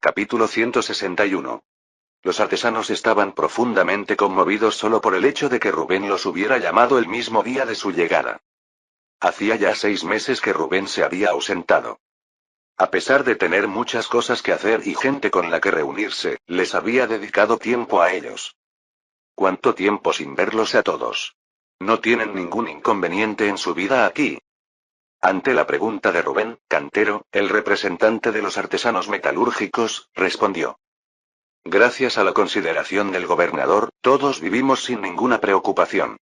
Capítulo 161. Los artesanos estaban profundamente conmovidos solo por el hecho de que Rubén los hubiera llamado el mismo día de su llegada. Hacía ya 6 meses que Rubén se había ausentado. A pesar de tener muchas cosas que hacer y gente con la que reunirse, les había dedicado tiempo a ellos. ¿Cuánto tiempo sin verlos a todos? ¿No tienen ningún inconveniente en su vida aquí? Ante la pregunta de Rubén, Cantero, el representante de los artesanos metalúrgicos, respondió. Gracias a la consideración del gobernador, todos vivimos sin ninguna preocupación.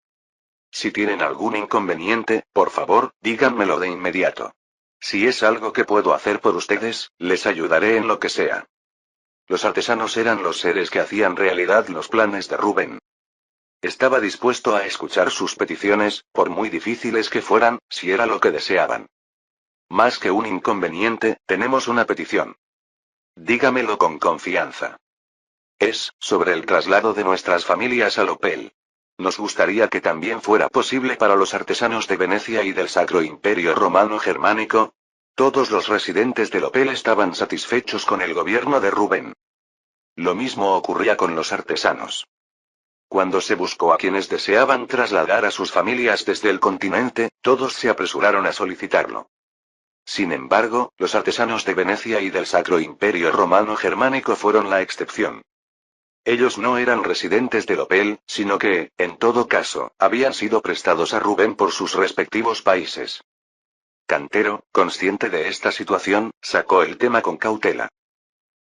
Si tienen algún inconveniente, por favor, díganmelo de inmediato. Si es algo que puedo hacer por ustedes, les ayudaré en lo que sea. Los artesanos eran los seres que hacían realidad los planes de Rubén. Estaba dispuesto a escuchar sus peticiones, por muy difíciles que fueran, si era lo que deseaban. Más que un inconveniente, tenemos una petición. Dígamelo con confianza. Es, sobre el traslado de nuestras familias a Lopel. Nos gustaría que también fuera posible para los artesanos de Venecia y del Sacro Imperio Romano Germánico. Todos los residentes de Lopel estaban satisfechos con el gobierno de Rubén. Lo mismo ocurría con los artesanos. Cuando se buscó a quienes deseaban trasladar a sus familias desde el continente, todos se apresuraron a solicitarlo. Sin embargo, los artesanos de Venecia y del Sacro Imperio Romano Germánico fueron la excepción. Ellos no eran residentes de Lopel, sino que, en todo caso, habían sido prestados a Rubén por sus respectivos países. Cantero, consciente de esta situación, sacó el tema con cautela.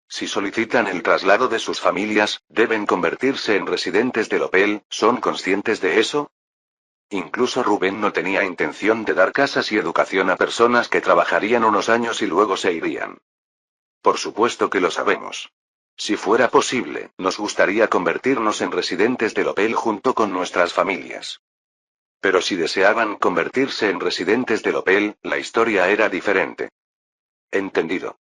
Si solicitan el traslado de sus familias, deben convertirse en residentes de Lopel, ¿son conscientes de eso? Incluso Rubén no tenía intención de dar casas y educación a personas que trabajarían unos años y luego se irían. Por supuesto que lo sabemos. Si fuera posible, nos gustaría convertirnos en residentes de Lopel junto con nuestras familias. Pero si deseaban convertirse en residentes de Lopel, la historia era diferente. Entendido.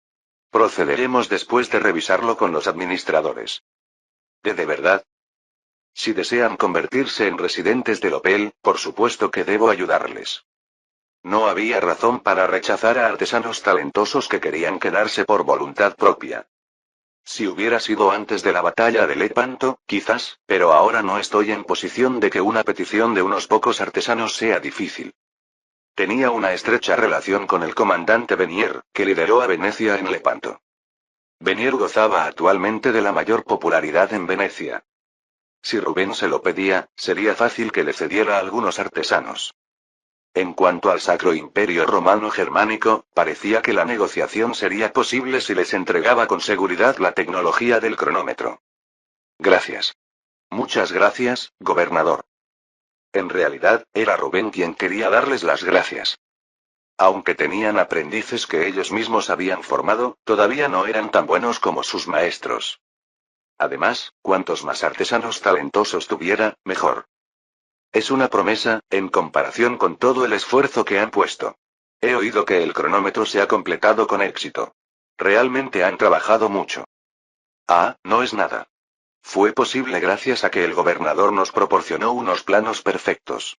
Procederemos después de revisarlo con los administradores. ¿De verdad? Si desean convertirse en residentes de Lopel, por supuesto que debo ayudarles. No había razón para rechazar a artesanos talentosos que querían quedarse por voluntad propia. Si hubiera sido antes de la batalla de Lepanto, quizás, pero ahora no estoy en posición de que una petición de unos pocos artesanos sea difícil. Tenía una estrecha relación con el comandante Venier, que lideró a Venecia en Lepanto. Venier gozaba actualmente de la mayor popularidad en Venecia. Si Rubén se lo pedía, sería fácil que le cediera a algunos artesanos. En cuanto al Sacro Imperio Romano Germánico, parecía que la negociación sería posible si les entregaba con seguridad la tecnología del cronómetro. Gracias. Muchas gracias, gobernador. En realidad, era Rubén quien quería darles las gracias. Aunque tenían aprendices que ellos mismos habían formado, todavía no eran tan buenos como sus maestros. Además, cuantos más artesanos talentosos tuviera, mejor. Es una promesa, en comparación con todo el esfuerzo que han puesto. He oído que el cronómetro se ha completado con éxito. Realmente han trabajado mucho. Ah, no es nada. Fue posible gracias a que el gobernador nos proporcionó unos planos perfectos.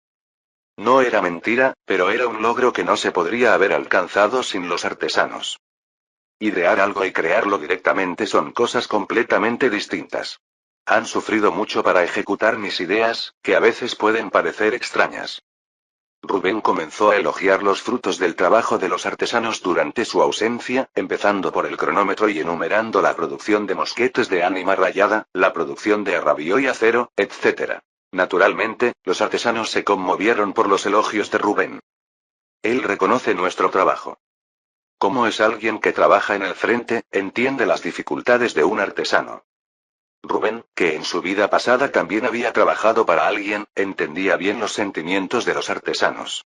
No era mentira, pero era un logro que no se podría haber alcanzado sin los artesanos. Idear algo y crearlo directamente son cosas completamente distintas. Han sufrido mucho para ejecutar mis ideas, que a veces pueden parecer extrañas. Rubén comenzó a elogiar los frutos del trabajo de los artesanos durante su ausencia, empezando por el cronómetro y enumerando la producción de mosquetes de ánima rayada, la producción de arrabio y acero, etc. Naturalmente, los artesanos se conmovieron por los elogios de Rubén. Él reconoce nuestro trabajo. Como es alguien que trabaja en el frente, entiende las dificultades de un artesano. Rubén, que en su vida pasada también había trabajado para alguien, entendía bien los sentimientos de los artesanos.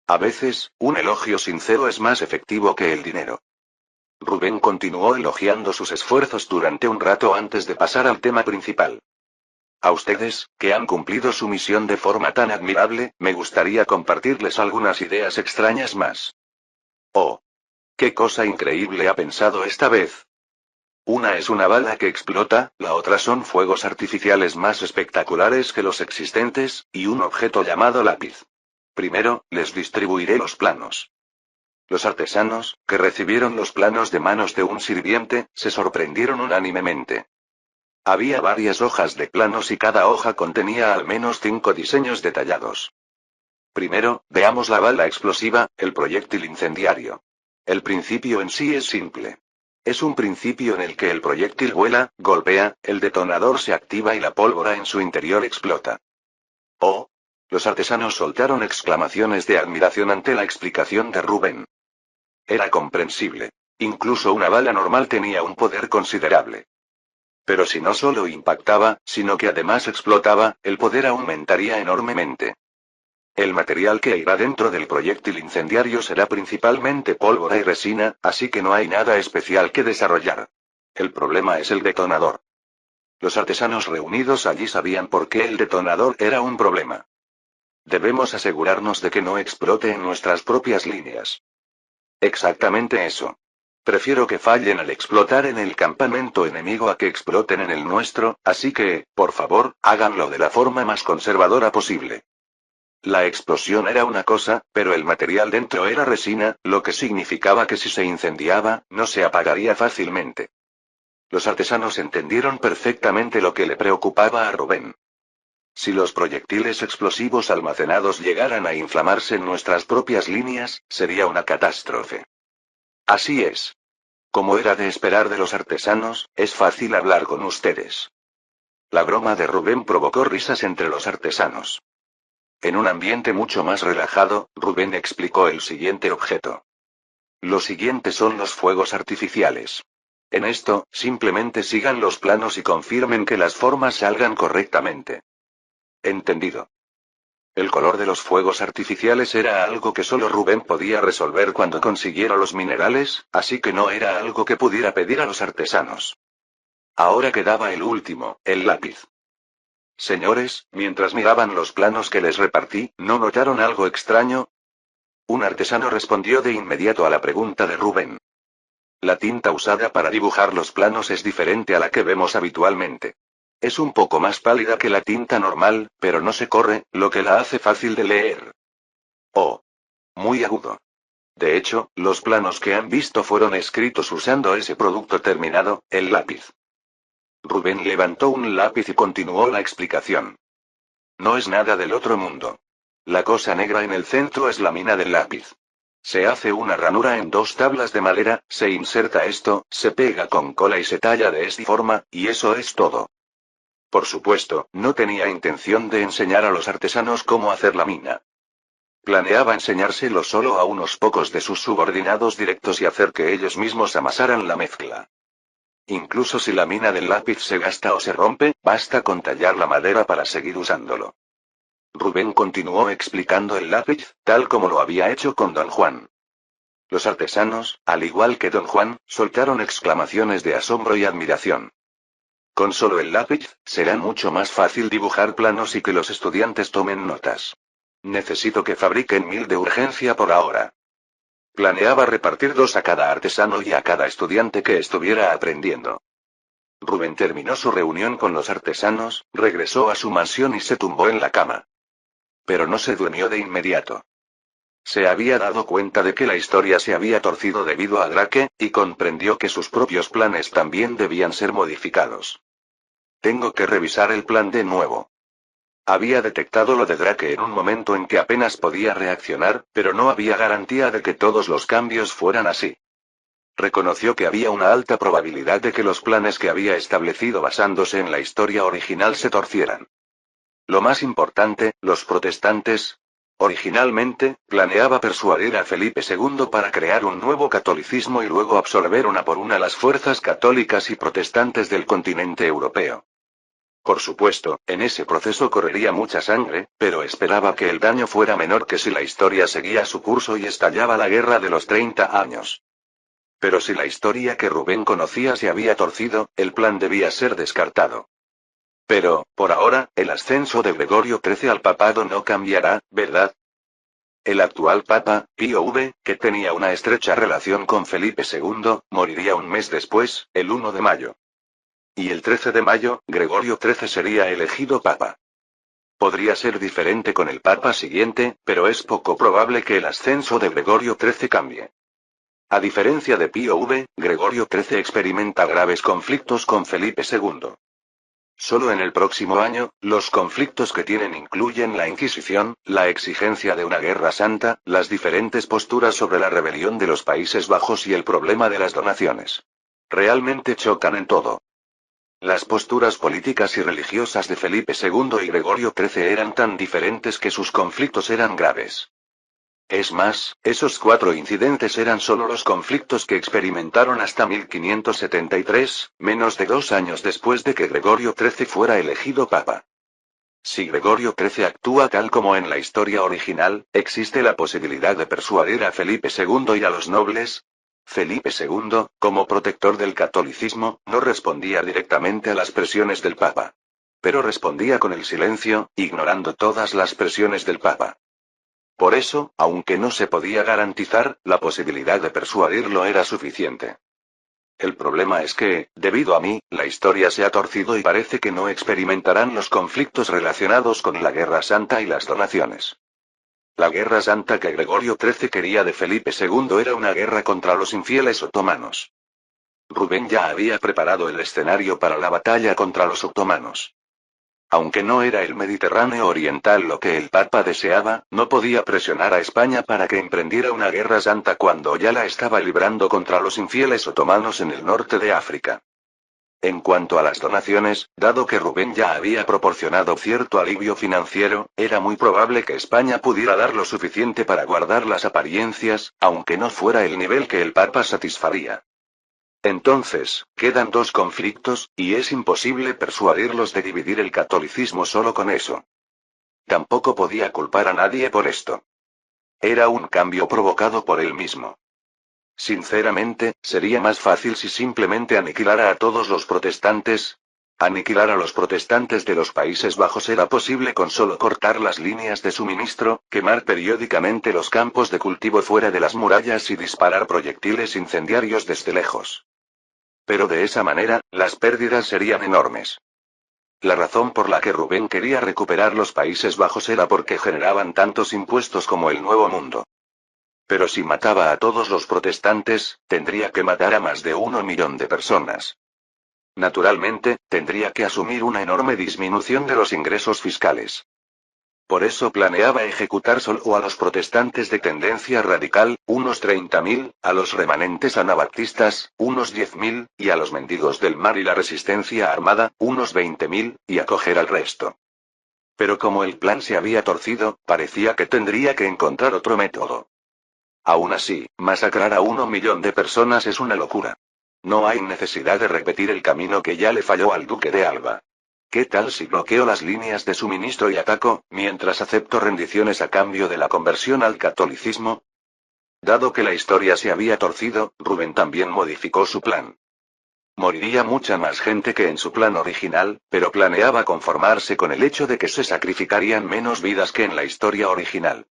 A veces, un elogio sincero es más efectivo que el dinero. Rubén continuó elogiando sus esfuerzos durante un rato antes de pasar al tema principal. A ustedes, que han cumplido su misión de forma tan admirable, me gustaría compartirles algunas ideas extrañas más. Oh. ¡Qué cosa increíble ha pensado esta vez! Una es una bala que explota, la otra son fuegos artificiales más espectaculares que los existentes, y un objeto llamado lápiz. Primero, les distribuiré los planos. Los artesanos, que recibieron los planos de manos de un sirviente, se sorprendieron unánimemente. Había varias hojas de planos y cada hoja contenía al menos 5 diseños detallados. Primero, veamos la bala explosiva, el proyectil incendiario. El principio en sí es simple. Es un principio en el que el proyectil vuela, golpea, el detonador se activa y la pólvora en su interior explota. ¡Oh! Los artesanos soltaron exclamaciones de admiración ante la explicación de Rubén. Era comprensible. Incluso una bala normal tenía un poder considerable. Pero si no solo impactaba, sino que además explotaba, el poder aumentaría enormemente. El material que irá dentro del proyectil incendiario será principalmente pólvora y resina, así que no hay nada especial que desarrollar. El problema es el detonador. Los artesanos reunidos allí sabían por qué el detonador era un problema. Debemos asegurarnos de que no explote en nuestras propias líneas. Exactamente eso. Prefiero que fallen al explotar en el campamento enemigo a que exploten en el nuestro, así que, por favor, háganlo de la forma más conservadora posible. La explosión era una cosa, pero el material dentro era resina, lo que significaba que si se incendiaba, no se apagaría fácilmente. Los artesanos entendieron perfectamente lo que le preocupaba a Rubén. Si los proyectiles explosivos almacenados llegaran a inflamarse en nuestras propias líneas, sería una catástrofe. Así es. Como era de esperar de los artesanos, es fácil hablar con ustedes. La broma de Rubén provocó risas entre los artesanos. En un ambiente mucho más relajado, Rubén explicó el siguiente objeto. Lo siguiente son los fuegos artificiales. En esto, simplemente sigan los planos y confirmen que las formas salgan correctamente. Entendido. El color de los fuegos artificiales era algo que solo Rubén podía resolver cuando consiguiera los minerales, así que no era algo que pudiera pedir a los artesanos. Ahora quedaba el último, el lápiz. Señores, mientras miraban los planos que les repartí, ¿no notaron algo extraño? Un artesano respondió de inmediato a la pregunta de Rubén. La tinta usada para dibujar los planos es diferente a la que vemos habitualmente. Es un poco más pálida que la tinta normal, pero no se corre, lo que la hace fácil de leer. Oh. Muy agudo. De hecho, los planos que han visto fueron escritos usando ese producto terminado, el lápiz. Rubén levantó un lápiz y continuó la explicación. No es nada del otro mundo. La cosa negra en el centro es la mina del lápiz. Se hace una ranura en 2 tablas de madera, se inserta esto, se pega con cola y se talla de esta forma, y eso es todo. Por supuesto, no tenía intención de enseñar a los artesanos cómo hacer la mina. Planeaba enseñárselo solo a unos pocos de sus subordinados directos y hacer que ellos mismos amasaran la mezcla. Incluso si la mina del lápiz se gasta o se rompe, basta con tallar la madera para seguir usándolo. Rubén continuó explicando el lápiz, tal como lo había hecho con Don Juan. Los artesanos, al igual que Don Juan, soltaron exclamaciones de asombro y admiración. Con solo el lápiz, será mucho más fácil dibujar planos y que los estudiantes tomen notas. Necesito que fabriquen 1000 de urgencia por ahora. Planeaba repartir 2 a cada artesano y a cada estudiante que estuviera aprendiendo. Rubén terminó su reunión con los artesanos, regresó a su mansión y se tumbó en la cama. Pero no se durmió de inmediato. Se había dado cuenta de que la historia se había torcido debido a Drake, y comprendió que sus propios planes también debían ser modificados. Tengo que revisar el plan de nuevo. Había detectado lo de Drake en un momento en que apenas podía reaccionar, pero no había garantía de que todos los cambios fueran así. Reconoció que había una alta probabilidad de que los planes que había establecido basándose en la historia original se torcieran. Lo más importante, los protestantes. Originalmente, planeaba persuadir a Felipe II para crear un nuevo catolicismo y luego absorber una por una las fuerzas católicas y protestantes del continente europeo. Por supuesto, en ese proceso correría mucha sangre, pero esperaba que el daño fuera menor que si la historia seguía su curso y estallaba la guerra de los 30 años. Pero si la historia que Rubén conocía se había torcido, el plan debía ser descartado. Pero, por ahora, el ascenso de Gregorio XIII al papado no cambiará, ¿verdad? El actual papa, Pío V, que tenía una estrecha relación con Felipe II, moriría un mes después, el 1 de mayo. Y el 13 de mayo, Gregorio XIII sería elegido papa. Podría ser diferente con el Papa siguiente, pero es poco probable que el ascenso de Gregorio XIII cambie. A diferencia de Pío V, Gregorio XIII experimenta graves conflictos con Felipe II. Solo en el próximo año, los conflictos que tienen incluyen la Inquisición, la exigencia de una guerra santa, las diferentes posturas sobre la rebelión de los Países Bajos y el problema de las donaciones. Realmente chocan en todo. Las posturas políticas y religiosas de Felipe II y Gregorio XIII eran tan diferentes que sus conflictos eran graves. Es más, esos 4 incidentes eran solo los conflictos que experimentaron hasta 1573, menos de 2 años después de que Gregorio XIII fuera elegido papa. Si Gregorio XIII actúa tal como en la historia original, existe la posibilidad de persuadir a Felipe II y a los nobles. Felipe II, como protector del catolicismo, no respondía directamente a las presiones del papa. Pero respondía con el silencio, ignorando todas las presiones del papa. Por eso, aunque no se podía garantizar, la posibilidad de persuadirlo era suficiente. El problema es que, debido a mí, la historia se ha torcido y parece que no experimentarán los conflictos relacionados con la Guerra Santa y las donaciones. La Guerra Santa que Gregorio XIII quería de Felipe II era una guerra contra los infieles otomanos. Rubén ya había preparado el escenario para la batalla contra los otomanos. Aunque no era el Mediterráneo oriental lo que el Papa deseaba, no podía presionar a España para que emprendiera una guerra santa cuando ya la estaba librando contra los infieles otomanos en el norte de África. En cuanto a las donaciones, dado que Rubén ya había proporcionado cierto alivio financiero, era muy probable que España pudiera dar lo suficiente para guardar las apariencias, aunque no fuera el nivel que el Papa satisfaría. Entonces, quedan 2 conflictos, y es imposible persuadirlos de dividir el catolicismo solo con eso. Tampoco podía culpar a nadie por esto. Era un cambio provocado por él mismo. Sinceramente, sería más fácil si simplemente aniquilara a todos los protestantes. Aniquilar a los protestantes de los Países Bajos era posible con solo cortar las líneas de suministro, quemar periódicamente los campos de cultivo fuera de las murallas y disparar proyectiles incendiarios desde lejos. Pero de esa manera, las pérdidas serían enormes. La razón por la que Rubén quería recuperar los Países Bajos era porque generaban tantos impuestos como el Nuevo Mundo. Pero si mataba a todos los protestantes, tendría que matar a más de 1 millón de personas. Naturalmente, tendría que asumir una enorme disminución de los ingresos fiscales. Por eso planeaba ejecutar solo a los protestantes de tendencia radical, unos 30.000, a los remanentes anabaptistas, unos 10.000, y a los mendigos del mar y la resistencia armada, unos 20.000, y acoger al resto. Pero como el plan se había torcido, parecía que tendría que encontrar otro método. Aún así, masacrar a 1 millón de personas es una locura. No hay necesidad de repetir el camino que ya le falló al duque de Alba. ¿Qué tal si bloqueo las líneas de suministro y ataco, mientras acepto rendiciones a cambio de la conversión al catolicismo? Dado que la historia se había torcido, Rubén también modificó su plan. Moriría mucha más gente que en su plan original, pero planeaba conformarse con el hecho de que se sacrificarían menos vidas que en la historia original.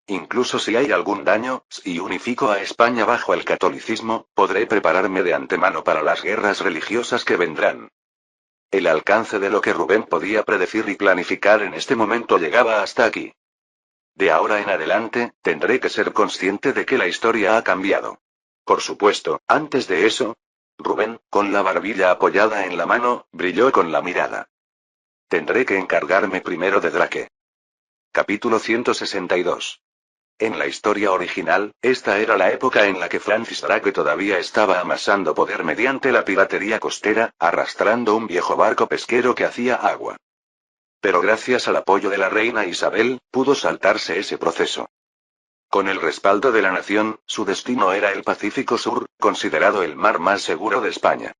Incluso si hay algún daño, si unifico a España bajo el catolicismo, podré prepararme de antemano para las guerras religiosas que vendrán. El alcance de lo que Rubén podía predecir y planificar en este momento llegaba hasta aquí. De ahora en adelante, tendré que ser consciente de que la historia ha cambiado. Por supuesto, antes de eso, Rubén, con la barbilla apoyada en la mano, brilló con la mirada. Tendré que encargarme primero de Drake. Capítulo 162. En la historia original, esta era la época en la que Francis Drake todavía estaba amasando poder mediante la piratería costera, arrastrando un viejo barco pesquero que hacía agua. Pero gracias al apoyo de la reina Isabel, pudo saltarse ese proceso. Con el respaldo de la nación, su destino era el Pacífico Sur, considerado el mar más seguro de España.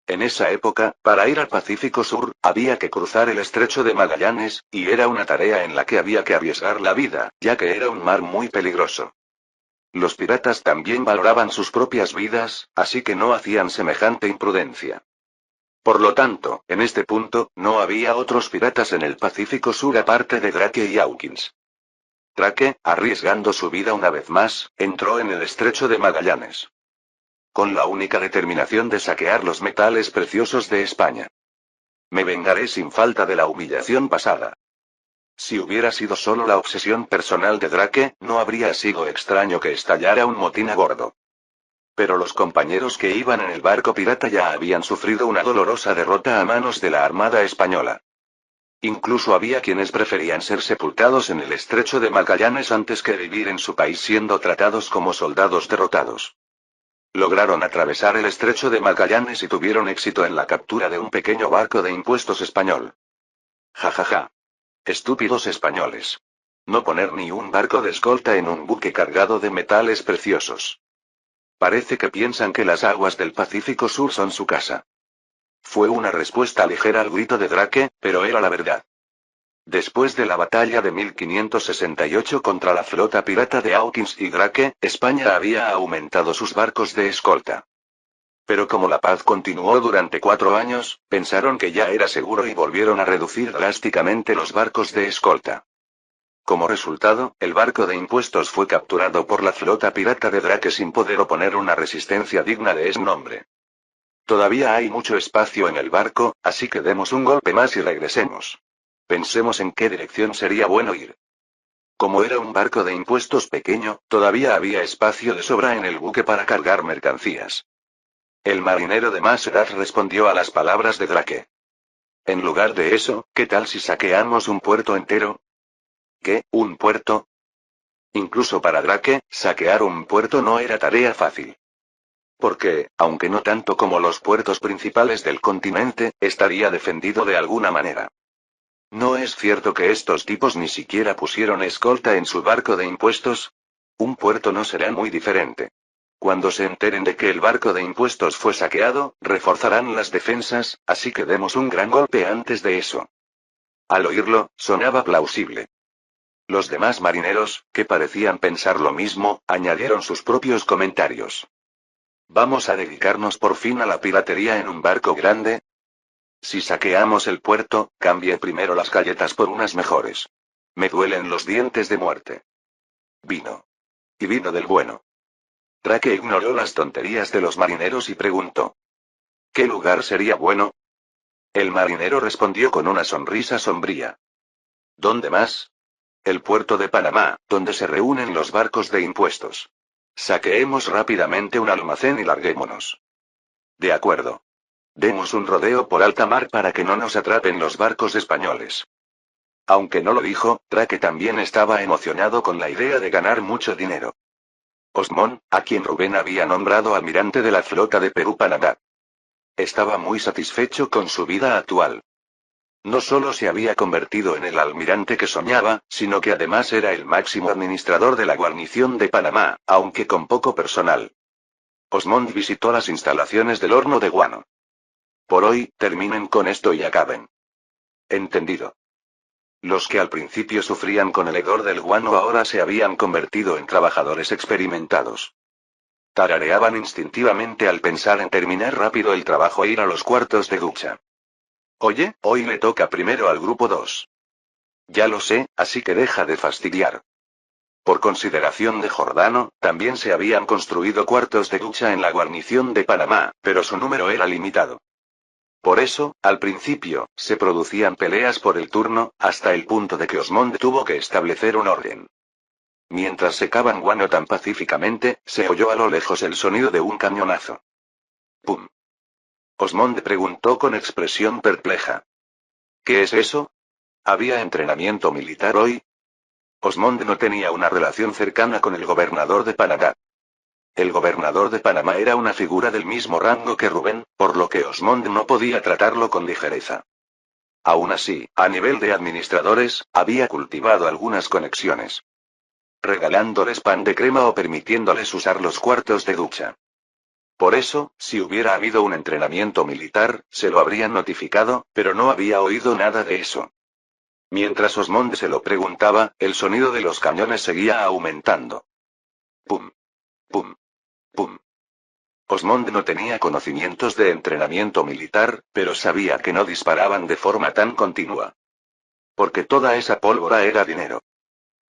En esa época, para ir al Pacífico Sur, había que cruzar el estrecho de Magallanes, y era una tarea en la que había que arriesgar la vida, ya que era un mar muy peligroso. Los piratas también valoraban sus propias vidas, así que no hacían semejante imprudencia. Por lo tanto, en este punto, no había otros piratas en el Pacífico Sur aparte de Drake y Hawkins. Drake, arriesgando su vida una vez más, entró en el estrecho de Magallanes. Con la única determinación de saquear los metales preciosos de España. Me vengaré sin falta de la humillación pasada. Si hubiera sido solo la obsesión personal de Drake, no habría sido extraño que estallara un motín a bordo. Pero los compañeros que iban en el barco pirata ya habían sufrido una dolorosa derrota a manos de la Armada Española. Incluso había quienes preferían ser sepultados en el estrecho de Magallanes antes que vivir en su país siendo tratados como soldados derrotados. Lograron atravesar el estrecho de Magallanes y tuvieron éxito en la captura de un pequeño barco de impuestos español. Ja ja ja. Estúpidos españoles. No poner ni un barco de escolta en un buque cargado de metales preciosos. Parece que piensan que las aguas del Pacífico Sur son su casa. Fue una respuesta ligera al grito de Drake, pero era la verdad. Después de la batalla de 1568 contra la flota pirata de Hawkins y Drake, España había aumentado sus barcos de escolta. Pero como la paz continuó durante 4 años, pensaron que ya era seguro y volvieron a reducir drásticamente los barcos de escolta. Como resultado, el barco de impuestos fue capturado por la flota pirata de Drake sin poder oponer una resistencia digna de ese nombre. Todavía hay mucho espacio en el barco, así que demos un golpe más y regresemos. Pensemos en qué dirección sería bueno ir. Como era un barco de impuestos pequeño, todavía había espacio de sobra en el buque para cargar mercancías. El marinero de más edad respondió a las palabras de Drake. En lugar de eso, ¿qué tal si saqueamos un puerto entero? ¿Qué, un puerto? Incluso para Drake, saquear un puerto no era tarea fácil. Porque, aunque no tanto como los puertos principales del continente, estaría defendido de alguna manera. ¿No es cierto que estos tipos ni siquiera pusieron escolta en su barco de impuestos? Un puerto no será muy diferente. Cuando se enteren de que el barco de impuestos fue saqueado, reforzarán las defensas, así que demos un gran golpe antes de eso. Al oírlo, sonaba plausible. Los demás marineros, que parecían pensar lo mismo, añadieron sus propios comentarios. ¿Vamos a dedicarnos por fin a la piratería en un barco grande? Si saqueamos el puerto, cambie primero las galletas por unas mejores. Me duelen los dientes de muerte. Vino. Y vino del bueno. Drake ignoró las tonterías de los marineros y preguntó. ¿Qué lugar sería bueno? El marinero respondió con una sonrisa sombría. ¿Dónde más? El puerto de Panamá, donde se reúnen los barcos de impuestos. Saqueemos rápidamente un almacén y larguémonos. De acuerdo. Demos un rodeo por alta mar para que no nos atrapen los barcos españoles. Aunque no lo dijo, Drake también estaba emocionado con la idea de ganar mucho dinero. Osmond, a quien Rubén había nombrado almirante de la flota de Perú-Panamá. Estaba muy satisfecho con su vida actual. No solo se había convertido en el almirante que soñaba, sino que además era el máximo administrador de la guarnición de Panamá, aunque con poco personal. Osmond visitó las instalaciones del horno de guano. Por hoy, terminen con esto y acaben. Entendido. Los que al principio sufrían con el hedor del guano ahora se habían convertido en trabajadores experimentados. Tarareaban instintivamente al pensar en terminar rápido el trabajo e ir a los cuartos de ducha. Oye, hoy le toca primero al grupo 2. Ya lo sé, así que deja de fastidiar. Por consideración de Jordano, también se habían construido cuartos de ducha en la guarnición de Panamá, pero su número era limitado. Por eso, al principio, se producían peleas por el turno, hasta el punto de que Osmond tuvo que establecer un orden. Mientras secaban guano tan pacíficamente, se oyó a lo lejos el sonido de un cañonazo. ¡Pum! Osmond preguntó con expresión perpleja. ¿Qué es eso? ¿Había entrenamiento militar hoy? Osmond no tenía una relación cercana con el gobernador de Panamá. El gobernador de Panamá era una figura del mismo rango que Rubén, por lo que Osmond no podía tratarlo con ligereza. Aún así, a nivel de administradores, había cultivado algunas conexiones. Regalándoles pan de crema o permitiéndoles usar los cuartos de ducha. Por eso, si hubiera habido un entrenamiento militar, se lo habrían notificado, pero no había oído nada de eso. Mientras Osmond se lo preguntaba, el sonido de los cañones seguía aumentando. Pum. Pum. Pum. Osmond no tenía conocimientos de entrenamiento militar, pero sabía que no disparaban de forma tan continua. Porque toda esa pólvora era dinero.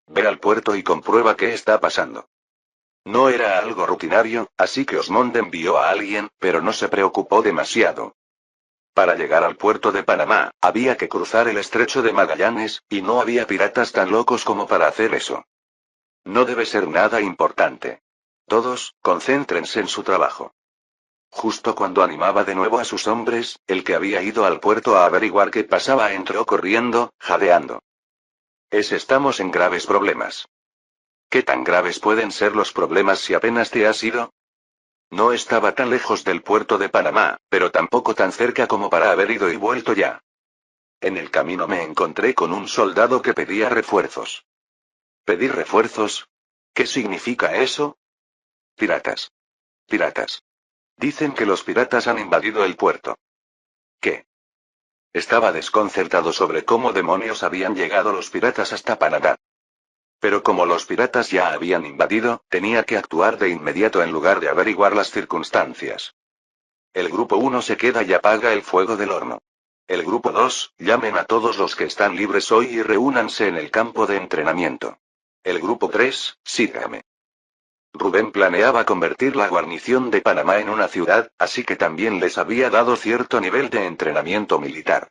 Ve al puerto y comprueba qué está pasando. No era algo rutinario, así que Osmond envió a alguien, pero no se preocupó demasiado. Para llegar al puerto de Panamá, había que cruzar el estrecho de Magallanes, y no había piratas tan locos como para hacer eso. No debe ser nada importante. Todos, concéntrense en su trabajo. Justo cuando animaba de nuevo a sus hombres, el que había ido al puerto a averiguar qué pasaba entró corriendo, jadeando. Estamos en graves problemas. ¿Qué tan graves pueden ser los problemas si apenas te has ido? No estaba tan lejos del puerto de Panamá, pero tampoco tan cerca como para haber ido y vuelto ya. En el camino me encontré con un soldado que pedía refuerzos. ¿Pedir refuerzos? ¿Qué significa eso? Piratas. Piratas. Dicen que los piratas han invadido el puerto. ¿Qué? Estaba desconcertado sobre cómo demonios habían llegado los piratas hasta Panamá. Pero como los piratas ya habían invadido, tenía que actuar de inmediato en lugar de averiguar las circunstancias. El grupo 1 se queda y apaga el fuego del horno. El grupo 2, llamen a todos los que están libres hoy y reúnanse en el campo de entrenamiento. El grupo 3, sígame. Rubén planeaba convertir la guarnición de Panamá en una ciudad, así que también les había dado cierto nivel de entrenamiento militar.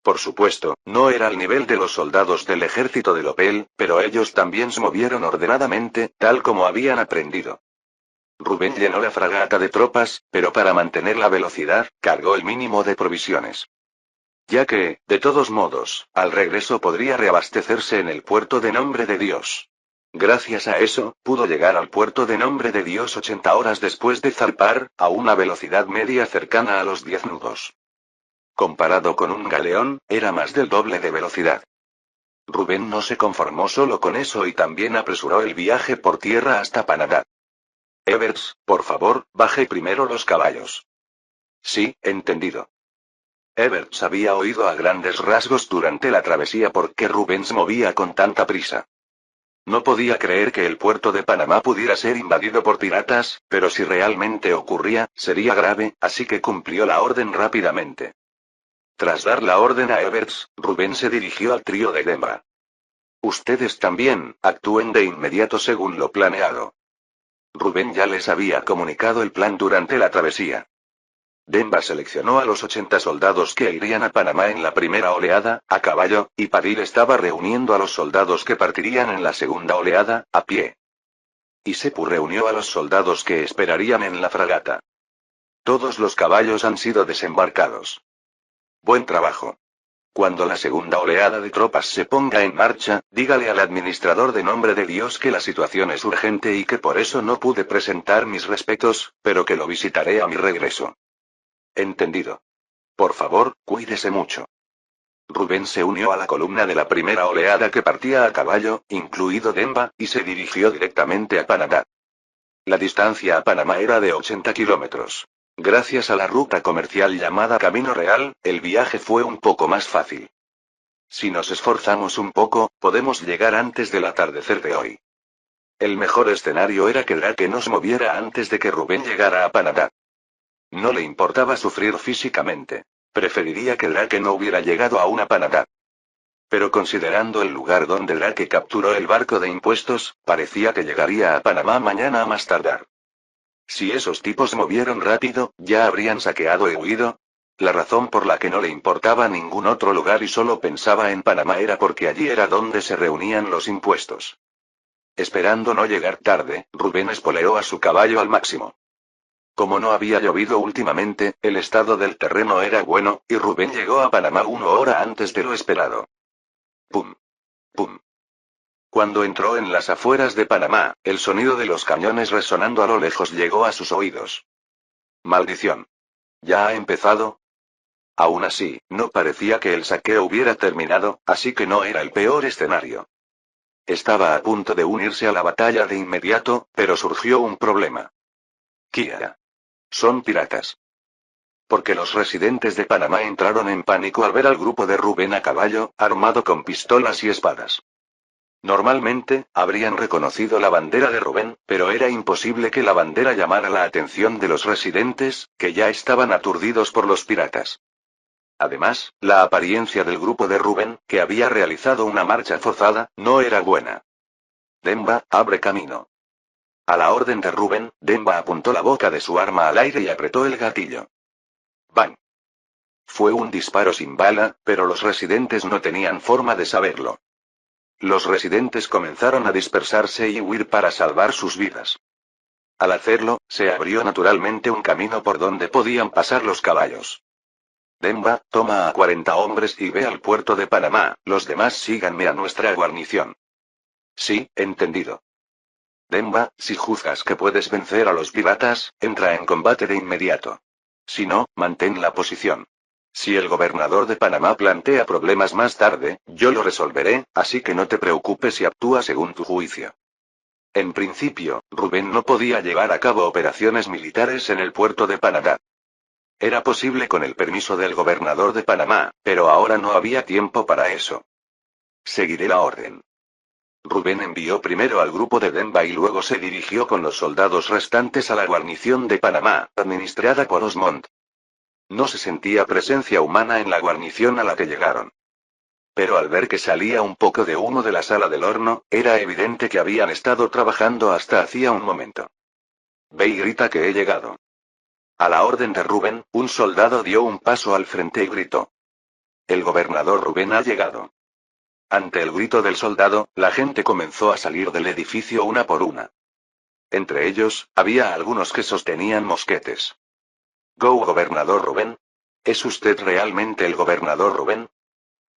Por supuesto, no era al nivel de los soldados del ejército de Lopel, pero ellos también se movieron ordenadamente, tal como habían aprendido. Rubén llenó la fragata de tropas, pero para mantener la velocidad, cargó el mínimo de provisiones. Ya que, de todos modos, al regreso podría reabastecerse en el puerto de Nombre de Dios. Gracias a eso, pudo llegar al puerto de Nombre de Dios 80 horas después de zarpar, a una velocidad media cercana a los 10 nudos. Comparado con un galeón, era más del doble de velocidad. Rubén no se conformó solo con eso y también apresuró el viaje por tierra hasta Panamá. Evers, por favor, baje primero los caballos. Sí, entendido. Evers había oído a grandes rasgos durante la travesía por qué Rubén se movía con tanta prisa. No podía creer que el puerto de Panamá pudiera ser invadido por piratas, pero si realmente ocurría, sería grave, así que cumplió la orden rápidamente. Tras dar la orden a Evers, Rubén se dirigió al trío de Demba. Ustedes también, actúen de inmediato según lo planeado. Rubén ya les había comunicado el plan durante la travesía. Demba seleccionó a los 80 soldados que irían a Panamá en la primera oleada, a caballo, y Padil estaba reuniendo a los soldados que partirían en la segunda oleada, a pie. Y Sepu reunió a los soldados que esperarían en la fragata. Todos los caballos han sido desembarcados. Buen trabajo. Cuando la segunda oleada de tropas se ponga en marcha, dígale al administrador de Nombre de Dios que la situación es urgente y que por eso no pude presentar mis respetos, pero que lo visitaré a mi regreso. Entendido. Por favor, cuídese mucho. Rubén se unió a la columna de la primera oleada que partía a caballo, incluido Demba, y se dirigió directamente a Panamá. La distancia a Panamá era de 80 kilómetros. Gracias a la ruta comercial llamada Camino Real, el viaje fue un poco más fácil. Si nos esforzamos un poco, podemos llegar antes del atardecer de hoy. El mejor escenario era que Drake nos moviera antes de que Rubén llegara a Panamá. No le importaba sufrir físicamente. Preferiría que Drake no hubiera llegado aún a Panamá. Pero considerando el lugar donde Drake capturó el barco de impuestos, parecía que llegaría a Panamá mañana a más tardar. Si esos tipos movieron rápido, ¿ya habrían saqueado y huido? La razón por la que no le importaba ningún otro lugar y solo pensaba en Panamá era porque allí era donde se reunían los impuestos. Esperando no llegar tarde, Rubén espoleó a su caballo al máximo. Como no había llovido últimamente, el estado del terreno era bueno, y Rubén llegó a Panamá 1 hora antes de lo esperado. Pum. Pum. Cuando entró en las afueras de Panamá, el sonido de los cañones resonando a lo lejos llegó a sus oídos. Maldición. ¿Ya ha empezado? Aún así, no parecía que el saqueo hubiera terminado, así que no era el peor escenario. Estaba a punto de unirse a la batalla de inmediato, pero surgió un problema. Kia. Son piratas. Porque los residentes de Panamá entraron en pánico al ver al grupo de Rubén a caballo, armado con pistolas y espadas. Normalmente, habrían reconocido la bandera de Rubén, pero era imposible que la bandera llamara la atención de los residentes, que ya estaban aturdidos por los piratas. Además, la apariencia del grupo de Rubén, que había realizado una marcha forzada, no era buena. Demba, abre camino. A la orden de Rubén, Demba apuntó la boca de su arma al aire y apretó el gatillo. ¡Bang! Fue un disparo sin bala, pero los residentes no tenían forma de saberlo. Los residentes comenzaron a dispersarse y huir para salvar sus vidas. Al hacerlo, se abrió naturalmente un camino por donde podían pasar los caballos. Demba, toma a 40 hombres y ve al puerto de Panamá, los demás síganme a nuestra guarnición. Sí, entendido. Demba, si juzgas que puedes vencer a los piratas, entra en combate de inmediato. Si no, mantén la posición. Si el gobernador de Panamá plantea problemas más tarde, yo lo resolveré, así que no te preocupes y actúa según tu juicio. En principio, Rubén no podía llevar a cabo operaciones militares en el puerto de Panamá. Era posible con el permiso del gobernador de Panamá, pero ahora no había tiempo para eso. Seguiré la orden. Rubén envió primero al grupo de Demba y luego se dirigió con los soldados restantes a la guarnición de Panamá, administrada por Osmond. No se sentía presencia humana en la guarnición a la que llegaron. Pero al ver que salía un poco de humo de la sala del horno, era evidente que habían estado trabajando hasta hacía un momento. Ve y grita que he llegado. A la orden de Rubén, un soldado dio un paso al frente y gritó. El gobernador Rubén ha llegado. Ante el grito del soldado, la gente comenzó a salir del edificio una por una. Entre ellos, había algunos que sostenían mosquetes. «¿Go, gobernador Rubén? ¿Es usted realmente el gobernador Rubén?»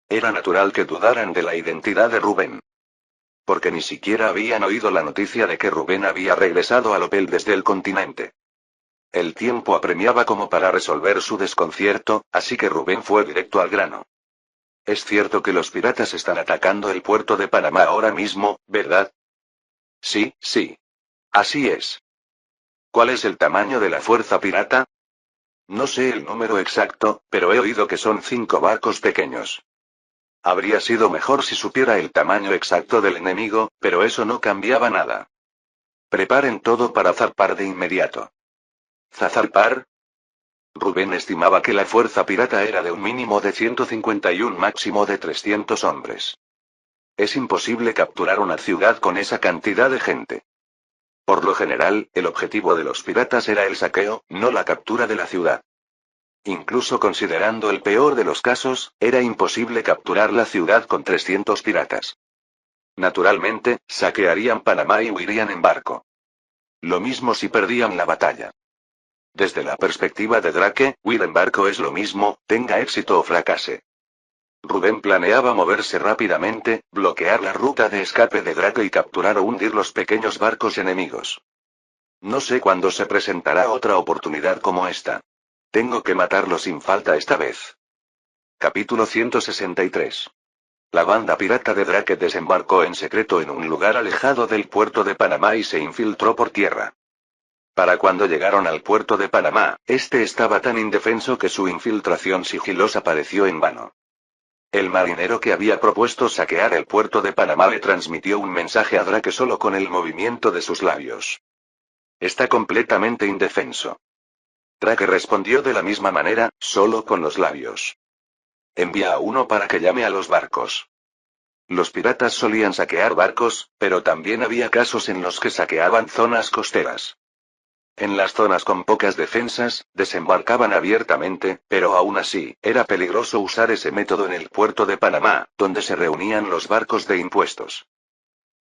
Era natural que dudaran de la identidad de Rubén. Porque ni siquiera habían oído la noticia de que Rubén había regresado a Lopel desde el continente. El tiempo apremiaba como para resolver su desconcierto, así que Rubén fue directo al grano. Es cierto que los piratas están atacando el puerto de Panamá ahora mismo, ¿verdad? Sí, sí. Así es. ¿Cuál es el tamaño de la fuerza pirata? No sé el número exacto, pero he oído que son 5 barcos pequeños. Habría sido mejor si supiera el tamaño exacto del enemigo, pero eso no cambiaba nada. Preparen todo para zarpar de inmediato. ¿Zarpar? Rubén estimaba que la fuerza pirata era de un mínimo de 150 y un máximo de 300 hombres. Es imposible capturar una ciudad con esa cantidad de gente. Por lo general, el objetivo de los piratas era el saqueo, no la captura de la ciudad. Incluso considerando el peor de los casos, era imposible capturar la ciudad con 300 piratas. Naturalmente, saquearían Panamá y huirían en barco. Lo mismo si perdían la batalla. Desde la perspectiva de Drake, huir en barco es lo mismo, tenga éxito o fracase. Rubén planeaba moverse rápidamente, bloquear la ruta de escape de Drake y capturar o hundir los pequeños barcos enemigos. No sé cuándo se presentará otra oportunidad como esta. Tengo que matarlo sin falta esta vez. Capítulo 163. La banda pirata de Drake desembarcó en secreto en un lugar alejado del puerto de Panamá y se infiltró por tierra. Para cuando llegaron al puerto de Panamá, este estaba tan indefenso que su infiltración sigilosa pareció en vano. El marinero que había propuesto saquear el puerto de Panamá le transmitió un mensaje a Drake solo con el movimiento de sus labios. Está completamente indefenso. Drake respondió de la misma manera, solo con los labios. Envía a uno para que llame a los barcos. Los piratas solían saquear barcos, pero también había casos en los que saqueaban zonas costeras. En las zonas con pocas defensas, desembarcaban abiertamente, pero aún así, era peligroso usar ese método en el puerto de Panamá, donde se reunían los barcos de impuestos.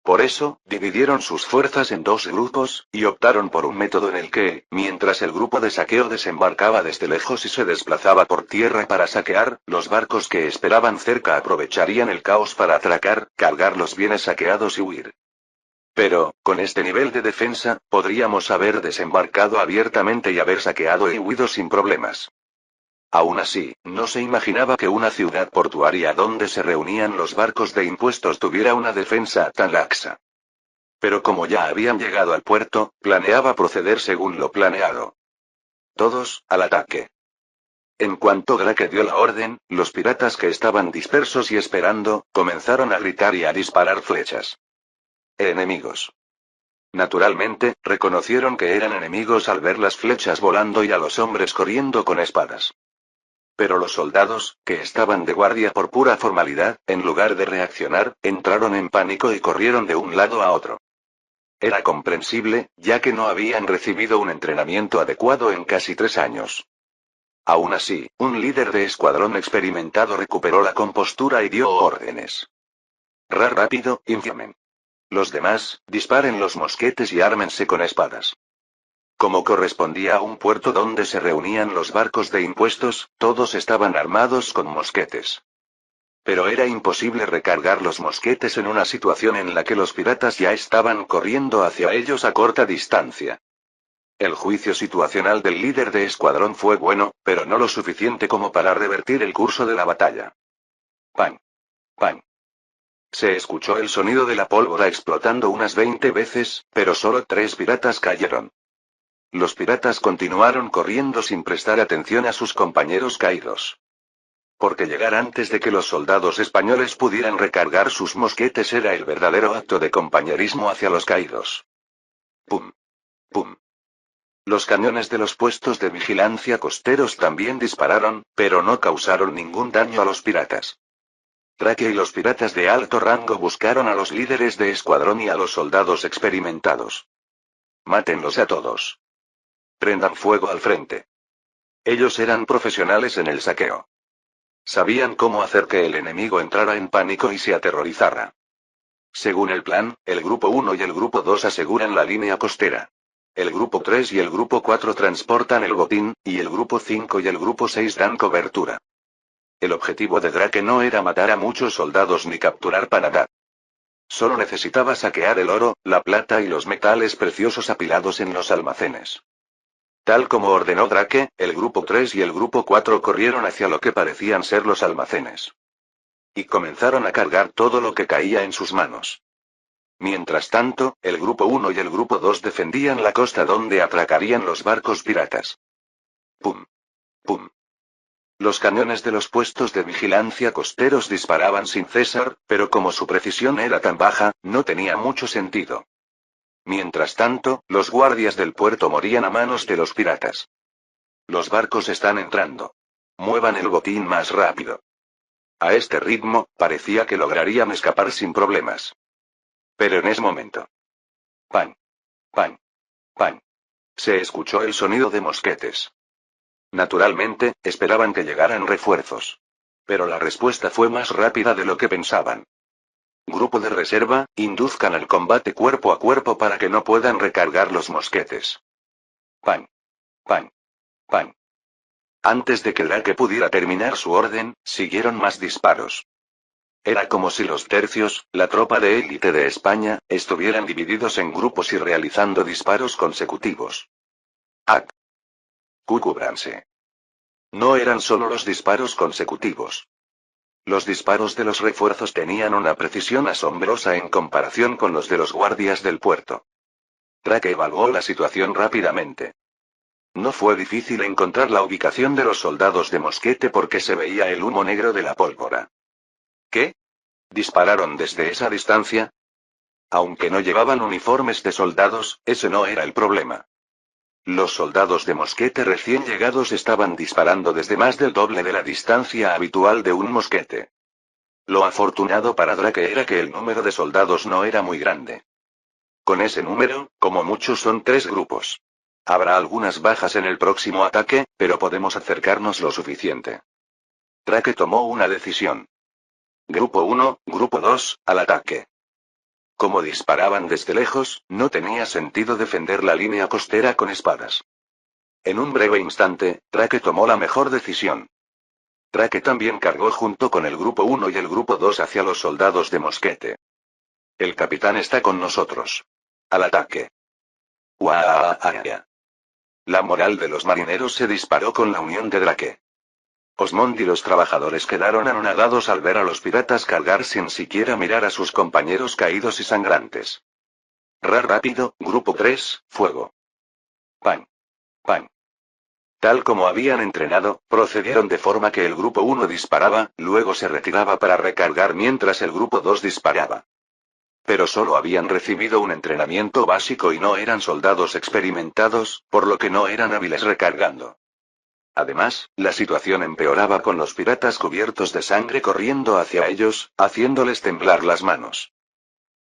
Por eso, dividieron sus fuerzas en 2 grupos, y optaron por un método en el que, mientras el grupo de saqueo desembarcaba desde lejos y se desplazaba por tierra para saquear, los barcos que esperaban cerca aprovecharían el caos para atracar, cargar los bienes saqueados y huir. Pero, con este nivel de defensa, podríamos haber desembarcado abiertamente y haber saqueado y huido sin problemas. Aún así, no se imaginaba que una ciudad portuaria donde se reunían los barcos de impuestos tuviera una defensa tan laxa. Pero como ya habían llegado al puerto, planeaba proceder según lo planeado. Todos, al ataque. En cuanto Drake dio la orden, los piratas que estaban dispersos y esperando, comenzaron a gritar y a disparar flechas. Enemigos. Naturalmente, reconocieron que eran enemigos al ver las flechas volando y a los hombres corriendo con espadas. Pero los soldados, que estaban de guardia por pura formalidad, en lugar de reaccionar, entraron en pánico y corrieron de un lado a otro. Era comprensible, ya que no habían recibido un entrenamiento adecuado en casi 3 años. Aún así, un líder de escuadrón experimentado recuperó la compostura y dio órdenes. Rápido, inflamen. Los demás, disparen los mosquetes y ármense con espadas. Como correspondía a un puerto donde se reunían los barcos de impuestos, todos estaban armados con mosquetes. Pero era imposible recargar los mosquetes en una situación en la que los piratas ya estaban corriendo hacia ellos a corta distancia. El juicio situacional del líder de escuadrón fue bueno, pero no lo suficiente como para revertir el curso de la batalla. ¡Pam! ¡Pam! Se escuchó el sonido de la pólvora explotando unas 20 veces, pero solo 3 piratas cayeron. Los piratas continuaron corriendo sin prestar atención a sus compañeros caídos. Porque llegar antes de que los soldados españoles pudieran recargar sus mosquetes era el verdadero acto de compañerismo hacia los caídos. ¡Pum! ¡Pum! Los cañones de los puestos de vigilancia costeros también dispararon, pero no causaron ningún daño a los piratas. Drake y los piratas de alto rango buscaron a los líderes de escuadrón y a los soldados experimentados. Mátenlos a todos. Prendan fuego al frente. Ellos eran profesionales en el saqueo. Sabían cómo hacer que el enemigo entrara en pánico y se aterrorizara. Según el plan, el Grupo 1 y el Grupo 2 aseguran la línea costera. El Grupo 3 y el Grupo 4 transportan el botín, y el Grupo 5 y el Grupo 6 dan cobertura. El objetivo de Drake no era matar a muchos soldados ni capturar Panadá. Solo necesitaba saquear el oro, la plata y los metales preciosos apilados en los almacenes. Tal como ordenó Drake, el Grupo 3 y el Grupo 4 corrieron hacia lo que parecían ser los almacenes. Y comenzaron a cargar todo lo que caía en sus manos. Mientras tanto, el Grupo 1 y el Grupo 2 defendían la costa donde atracarían los barcos piratas. ¡Pum! ¡Pum! Los cañones de los puestos de vigilancia costeros disparaban sin cesar, pero como su precisión era tan baja, no tenía mucho sentido. Mientras tanto, los guardias del puerto morían a manos de los piratas. Los barcos están entrando. Muevan el botín más rápido. A este ritmo, parecía que lograrían escapar sin problemas. Pero en ese momento. ¡Pan! ¡Pan! ¡Pan! Se escuchó el sonido de mosquetes. Naturalmente, esperaban que llegaran refuerzos. Pero la respuesta fue más rápida de lo que pensaban. Grupo de reserva, induzcan el combate cuerpo a cuerpo para que no puedan recargar los mosquetes. ¡Pan! ¡Pan! ¡Pan! Antes de que Drake pudiera terminar su orden, siguieron más disparos. Era como si los tercios, la tropa de élite de España, estuvieran divididos en grupos y realizando disparos consecutivos. ¡Ac! Cúbranse. No eran solo los disparos consecutivos. Los disparos de los refuerzos tenían una precisión asombrosa en comparación con los de los guardias del puerto. Drake evaluó la situación rápidamente. No fue difícil encontrar la ubicación de los soldados de mosquete porque se veía el humo negro de la pólvora. ¿Qué? ¿Dispararon desde esa distancia? Aunque no llevaban uniformes de soldados, ese no era el problema. Los soldados de mosquete recién llegados estaban disparando desde más del doble de la distancia habitual de un mosquete. Lo afortunado para Drake era que el número de soldados no era muy grande. Con ese número, como muchos son 3 grupos. Habrá algunas bajas en el próximo ataque, pero podemos acercarnos lo suficiente. Drake tomó una decisión. Grupo 1, Grupo 2, al ataque. Como disparaban desde lejos, no tenía sentido defender la línea costera con espadas. En un breve instante, Drake tomó la mejor decisión. Drake también cargó junto con el Grupo 1 y el Grupo 2 hacia los soldados de mosquete. El capitán está con nosotros. Al ataque. ¡Guau! La moral de los marineros se disparó con la unión de Drake. Osmond y los trabajadores quedaron anonadados al ver a los piratas cargar sin siquiera mirar a sus compañeros caídos y sangrantes. Rápido, Grupo 3, fuego. ¡Pan! ¡Pan! Tal como habían entrenado, procedieron de forma que el Grupo 1 disparaba, luego se retiraba para recargar mientras el Grupo 2 disparaba. Pero solo habían recibido un entrenamiento básico y no eran soldados experimentados, por lo que no eran hábiles recargando. Además, la situación empeoraba con los piratas cubiertos de sangre corriendo hacia ellos, haciéndoles temblar las manos.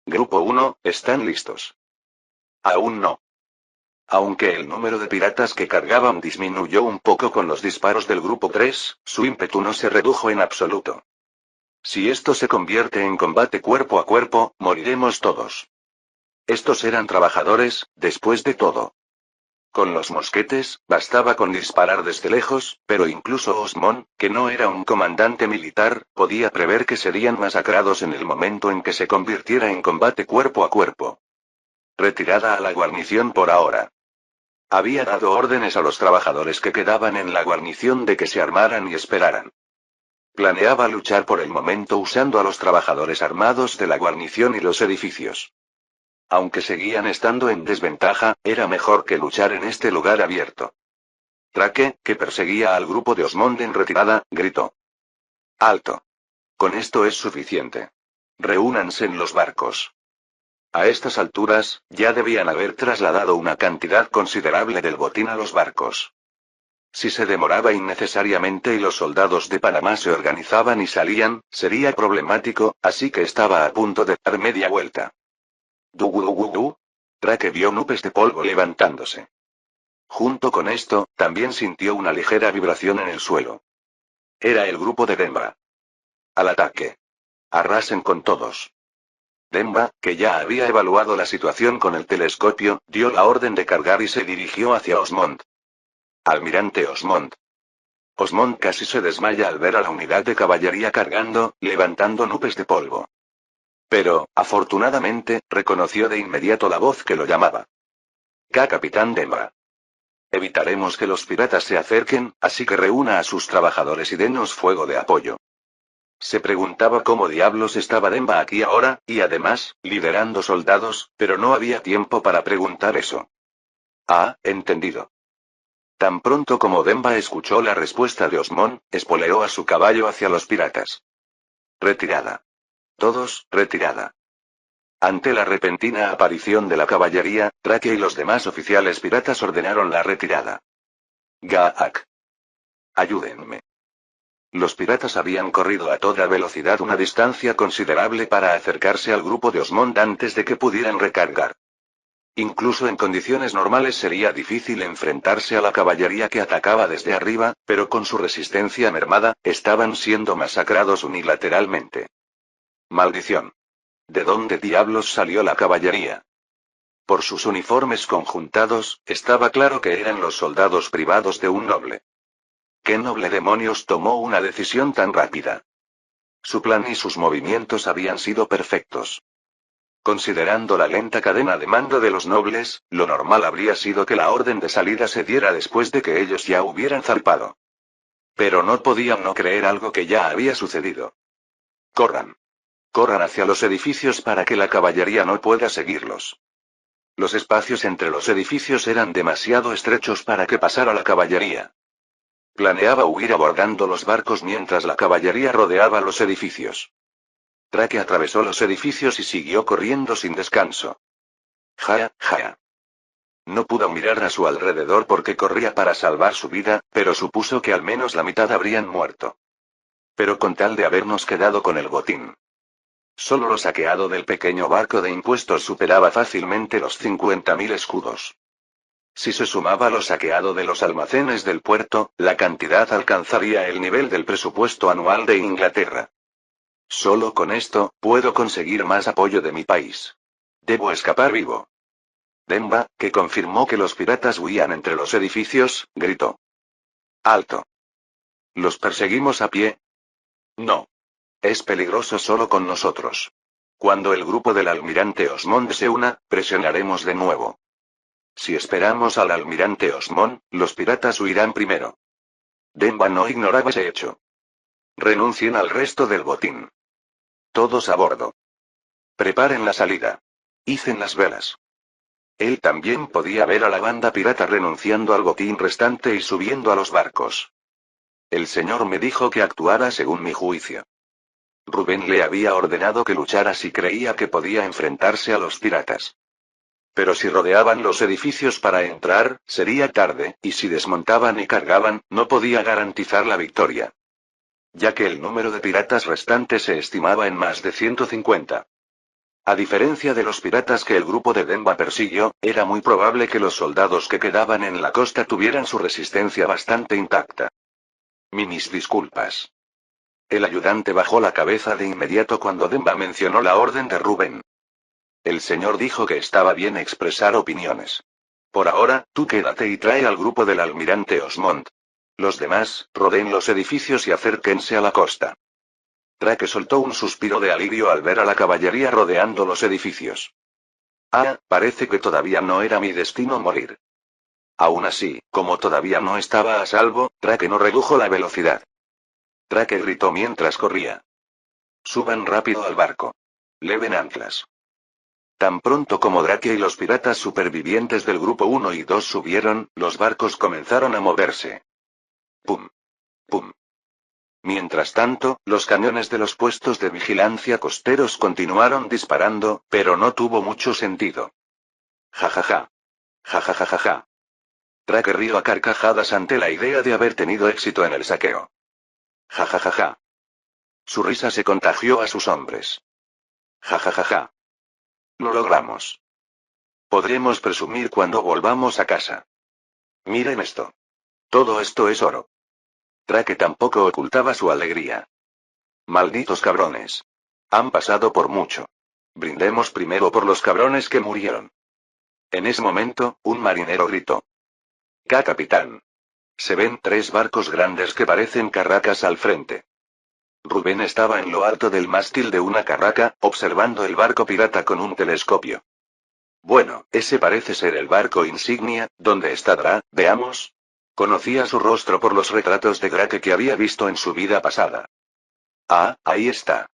Grupo 1, ¿están listos? Aún no. Aunque el número de piratas que cargaban disminuyó un poco con los disparos del grupo 3, su ímpetu no se redujo en absoluto. Si esto se convierte en combate cuerpo a cuerpo, moriremos todos. Estos eran trabajadores, después de todo. Con los mosquetes, bastaba con disparar desde lejos, pero incluso Osmond, que no era un comandante militar, podía prever que serían masacrados en el momento en que se convirtiera en combate cuerpo a cuerpo. Retirada a la guarnición por ahora. Había dado órdenes a los trabajadores que quedaban en la guarnición de que se armaran y esperaran. Planeaba luchar por el momento usando a los trabajadores armados de la guarnición y los edificios. Aunque seguían estando en desventaja, era mejor que luchar en este lugar abierto. Drake, que perseguía al grupo de Osmond en retirada, gritó. ¡Alto! Con esto es suficiente. Reúnanse en los barcos. A estas alturas, ya debían haber trasladado una cantidad considerable del botín a los barcos. Si se demoraba innecesariamente y los soldados de Panamá se organizaban y salían, sería problemático, así que estaba a punto de dar media vuelta. Drake vio nubes de polvo levantándose. Junto con esto, también sintió una ligera vibración en el suelo. Era el grupo de Demba. Al ataque. Arrasen con todos. Demba, que ya había evaluado la situación con el telescopio, dio la orden de cargar y se dirigió hacia Osmond. Almirante Osmond. Osmond casi se desmaya al ver a la unidad de caballería cargando, levantando nubes de polvo. Pero, afortunadamente, reconoció de inmediato la voz que lo llamaba. Capitán Demba. Evitaremos que los piratas se acerquen, así que reúna a sus trabajadores y denos fuego de apoyo. Se preguntaba cómo diablos estaba Demba aquí ahora, y además, liderando soldados, pero no había tiempo para preguntar eso. Ah, entendido. Tan pronto como Demba escuchó la respuesta de Osmond, espoleó a su caballo hacia los piratas. Retirada. Todos, retirada. Ante la repentina aparición de la caballería, Drake y los demás oficiales piratas ordenaron la retirada. Gaak. Ayúdenme. Los piratas habían corrido a toda velocidad una distancia considerable para acercarse al grupo de Osmond antes de que pudieran recargar. Incluso en condiciones normales sería difícil enfrentarse a la caballería que atacaba desde arriba, pero con su resistencia mermada, estaban siendo masacrados unilateralmente. Maldición. ¿De dónde diablos salió la caballería? Por sus uniformes conjuntados, estaba claro que eran los soldados privados de un noble. ¿Qué noble demonios tomó una decisión tan rápida? Su plan y sus movimientos habían sido perfectos. Considerando la lenta cadena de mando de los nobles, lo normal habría sido que la orden de salida se diera después de que ellos ya hubieran zarpado. Pero no podían no creer algo que ya había sucedido. Corran. Corran hacia los edificios para que la caballería no pueda seguirlos. Los espacios entre los edificios eran demasiado estrechos para que pasara la caballería. Planeaba huir abordando los barcos mientras la caballería rodeaba los edificios. Drake atravesó los edificios y siguió corriendo sin descanso. Jaya. No pudo mirar a su alrededor porque corría para salvar su vida, pero supuso que al menos la mitad habrían muerto. Pero con tal de habernos quedado con el botín. Solo lo saqueado del pequeño barco de impuestos superaba fácilmente los 50.000 escudos. Si se sumaba lo saqueado de los almacenes del puerto, la cantidad alcanzaría el nivel del presupuesto anual de Inglaterra. Solo con esto, puedo conseguir más apoyo de mi país. Debo escapar vivo. Demba, que confirmó que los piratas huían entre los edificios, gritó. ¡Alto! ¿Los perseguimos a pie? No. Es peligroso solo con nosotros. Cuando el grupo del almirante Osmond se una, presionaremos de nuevo. Si esperamos al almirante Osmond, los piratas huirán primero. Demba no ignoraba ese hecho. Renuncien al resto del botín. Todos a bordo. Preparen la salida. Icen las velas. Él también podía ver a la banda pirata renunciando al botín restante y subiendo a los barcos. El señor me dijo que actuara según mi juicio. Rubén le había ordenado que luchara si creía que podía enfrentarse a los piratas. Pero si rodeaban los edificios para entrar, sería tarde, y si desmontaban y cargaban, no podía garantizar la victoria. Ya que el número de piratas restantes se estimaba en más de 150. A diferencia de los piratas que el grupo de Demba persiguió, era muy probable que los soldados que quedaban en la costa tuvieran su resistencia bastante intacta. Mis disculpas. El ayudante bajó la cabeza de inmediato cuando Demba mencionó la orden de Rubén. El señor dijo que estaba bien expresar opiniones. Por ahora, tú quédate y trae al grupo del almirante Osmond. Los demás, rodeen los edificios y acérquense a la costa. Drake soltó un suspiro de alivio al ver a la caballería rodeando los edificios. Parece que todavía no era mi destino morir. Aún así, como todavía no estaba a salvo, Drake no redujo la velocidad. Drake gritó mientras corría. Suban rápido al barco. Leven anclas. Tan pronto como Drake y los piratas supervivientes del grupo 1 y 2 subieron, los barcos comenzaron a moverse. Pum. Pum. Mientras tanto, los cañones de los puestos de vigilancia costeros continuaron disparando, pero no tuvo mucho sentido. Jajaja. Jajajajaja. Drake rió a carcajadas ante la idea de haber tenido éxito en el saqueo. Jajajaja. Su risa se contagió a sus hombres. Jajajaja. Lo logramos. Podremos presumir cuando volvamos a casa. Miren esto. Todo esto es oro. Drake tampoco ocultaba su alegría. Malditos cabrones. Han pasado por mucho. Brindemos primero por los cabrones que murieron. En ese momento, un marinero gritó. Capitán. Se ven 3 barcos grandes que parecen carracas al frente. Rubén estaba en lo alto del mástil de una carraca, observando el barco pirata con un telescopio. Bueno, ese parece ser el barco insignia. ¿Dónde está Dra? Veamos. Conocía su rostro por los retratos de Drake que había visto en su vida pasada. Ahí está.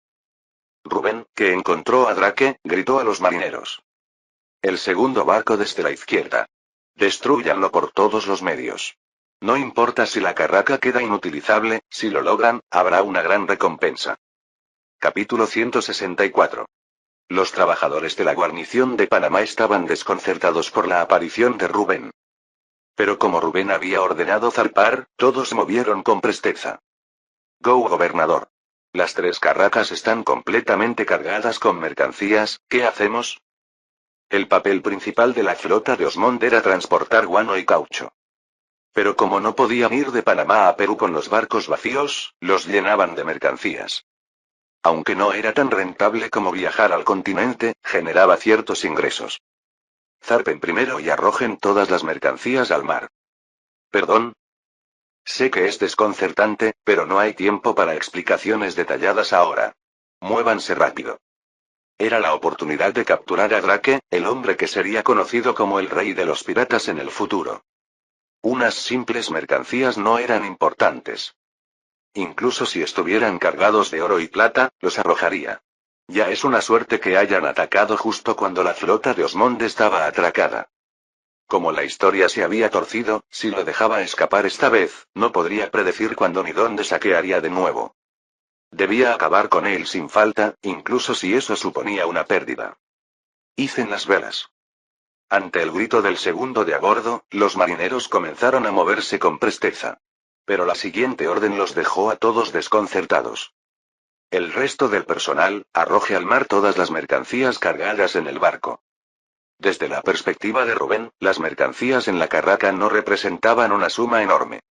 Rubén, que encontró a Drake, gritó a los marineros. El segundo barco desde la izquierda. Destrúyanlo por todos los medios. No importa si la carraca queda inutilizable, si lo logran, habrá una gran recompensa. Capítulo 164. Los trabajadores de la guarnición de Panamá estaban desconcertados por la aparición de Rubén. Pero como Rubén había ordenado zarpar, todos se movieron con presteza. Go, gobernador. Las 3 carracas están completamente cargadas con mercancías, ¿qué hacemos? El papel principal de la flota de Osmond era transportar guano y caucho. Pero como no podían ir de Panamá a Perú con los barcos vacíos, los llenaban de mercancías. Aunque no era tan rentable como viajar al continente, generaba ciertos ingresos. Zarpen primero y arrojen todas las mercancías al mar. ¿Perdón? Sé que es desconcertante, pero no hay tiempo para explicaciones detalladas ahora. Muévanse rápido. Era la oportunidad de capturar a Drake, el hombre que sería conocido como el rey de los piratas en el futuro. Unas simples mercancías no eran importantes. Incluso si estuvieran cargados de oro y plata, los arrojaría. Ya es una suerte que hayan atacado justo cuando la flota de Osmond estaba atracada. Como la historia se había torcido, si lo dejaba escapar esta vez, no podría predecir cuándo ni dónde saquearía de nuevo. Debía acabar con él sin falta, incluso si eso suponía una pérdida. Hicen las velas. Ante el grito del segundo de a bordo, los marineros comenzaron a moverse con presteza. Pero la siguiente orden los dejó a todos desconcertados. El resto del personal, arroje al mar todas las mercancías cargadas en el barco. Desde la perspectiva de Rubén, las mercancías en la carraca no representaban una suma enorme.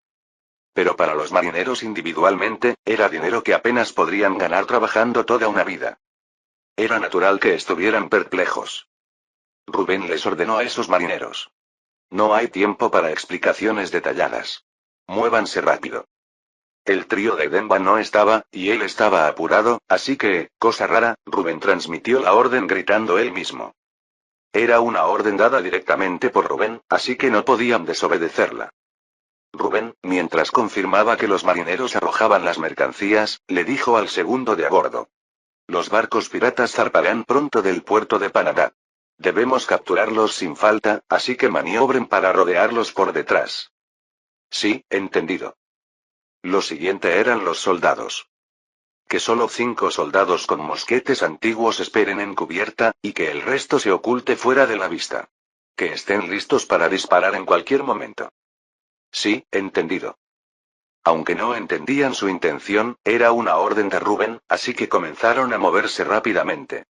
Pero para los marineros individualmente, era dinero que apenas podrían ganar trabajando toda una vida. Era natural que estuvieran perplejos. Rubén les ordenó a esos marineros. No hay tiempo para explicaciones detalladas. Muévanse rápido. El trío de Demba no estaba, y él estaba apurado, así que, cosa rara, Rubén transmitió la orden gritando él mismo. Era una orden dada directamente por Rubén, así que no podían desobedecerla. Rubén, mientras confirmaba que los marineros arrojaban las mercancías, le dijo al segundo de a bordo. Los barcos piratas zarparán pronto del puerto de Panamá. Debemos capturarlos sin falta, así que maniobren para rodearlos por detrás. Sí, entendido. Lo siguiente eran los soldados. Que solo 5 soldados con mosquetes antiguos esperen en cubierta, y que el resto se oculte fuera de la vista. Que estén listos para disparar en cualquier momento. Sí, entendido. Aunque no entendían su intención, era una orden de Rubén, así que comenzaron a moverse rápidamente.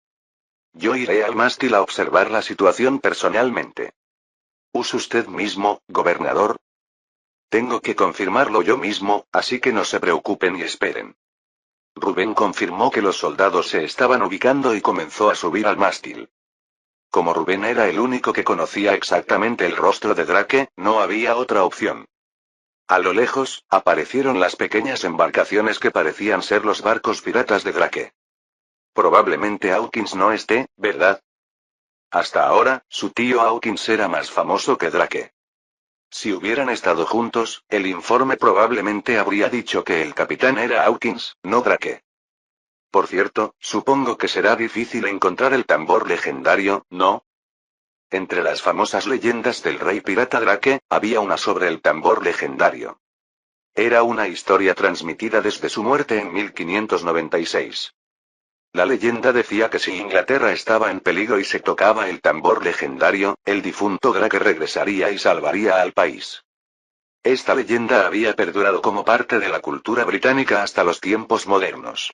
Yo iré al mástil a observar la situación personalmente. ¿Es usted mismo, gobernador? Tengo que confirmarlo yo mismo, así que no se preocupen y esperen. Rubén confirmó que los soldados se estaban ubicando y comenzó a subir al mástil. Como Rubén era el único que conocía exactamente el rostro de Drake, no había otra opción. A lo lejos, aparecieron las pequeñas embarcaciones que parecían ser los barcos piratas de Drake. Probablemente Hawkins no esté, ¿verdad? Hasta ahora, su tío Hawkins era más famoso que Drake. Si hubieran estado juntos, el informe probablemente habría dicho que el capitán era Hawkins, no Drake. Por cierto, supongo que será difícil encontrar el tambor legendario, ¿no? Entre las famosas leyendas del rey pirata Drake, había una sobre el tambor legendario. Era una historia transmitida desde su muerte en 1596. La leyenda decía que si Inglaterra estaba en peligro y se tocaba el tambor legendario, el difunto Drake regresaría y salvaría al país. Esta leyenda había perdurado como parte de la cultura británica hasta los tiempos modernos.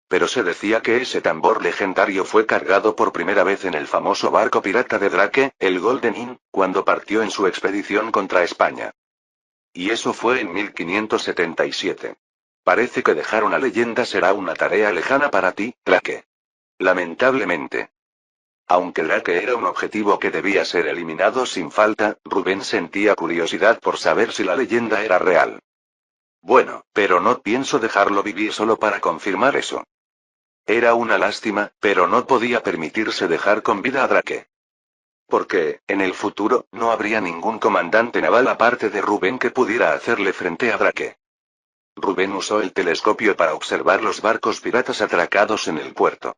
Pero se decía que ese tambor legendario fue cargado por primera vez en el famoso barco pirata de Drake, el Golden Hind, cuando partió en su expedición contra España. Y eso fue en 1577. Parece que dejar una leyenda será una tarea lejana para ti, Drake. Lamentablemente. Aunque Drake era un objetivo que debía ser eliminado sin falta, Rubén sentía curiosidad por saber si la leyenda era real. Bueno, pero no pienso dejarlo vivir solo para confirmar eso. Era una lástima, pero no podía permitirse dejar con vida a Drake. Porque, en el futuro, no habría ningún comandante naval aparte de Rubén que pudiera hacerle frente a Drake. Rubén usó el telescopio para observar los barcos piratas atracados en el puerto.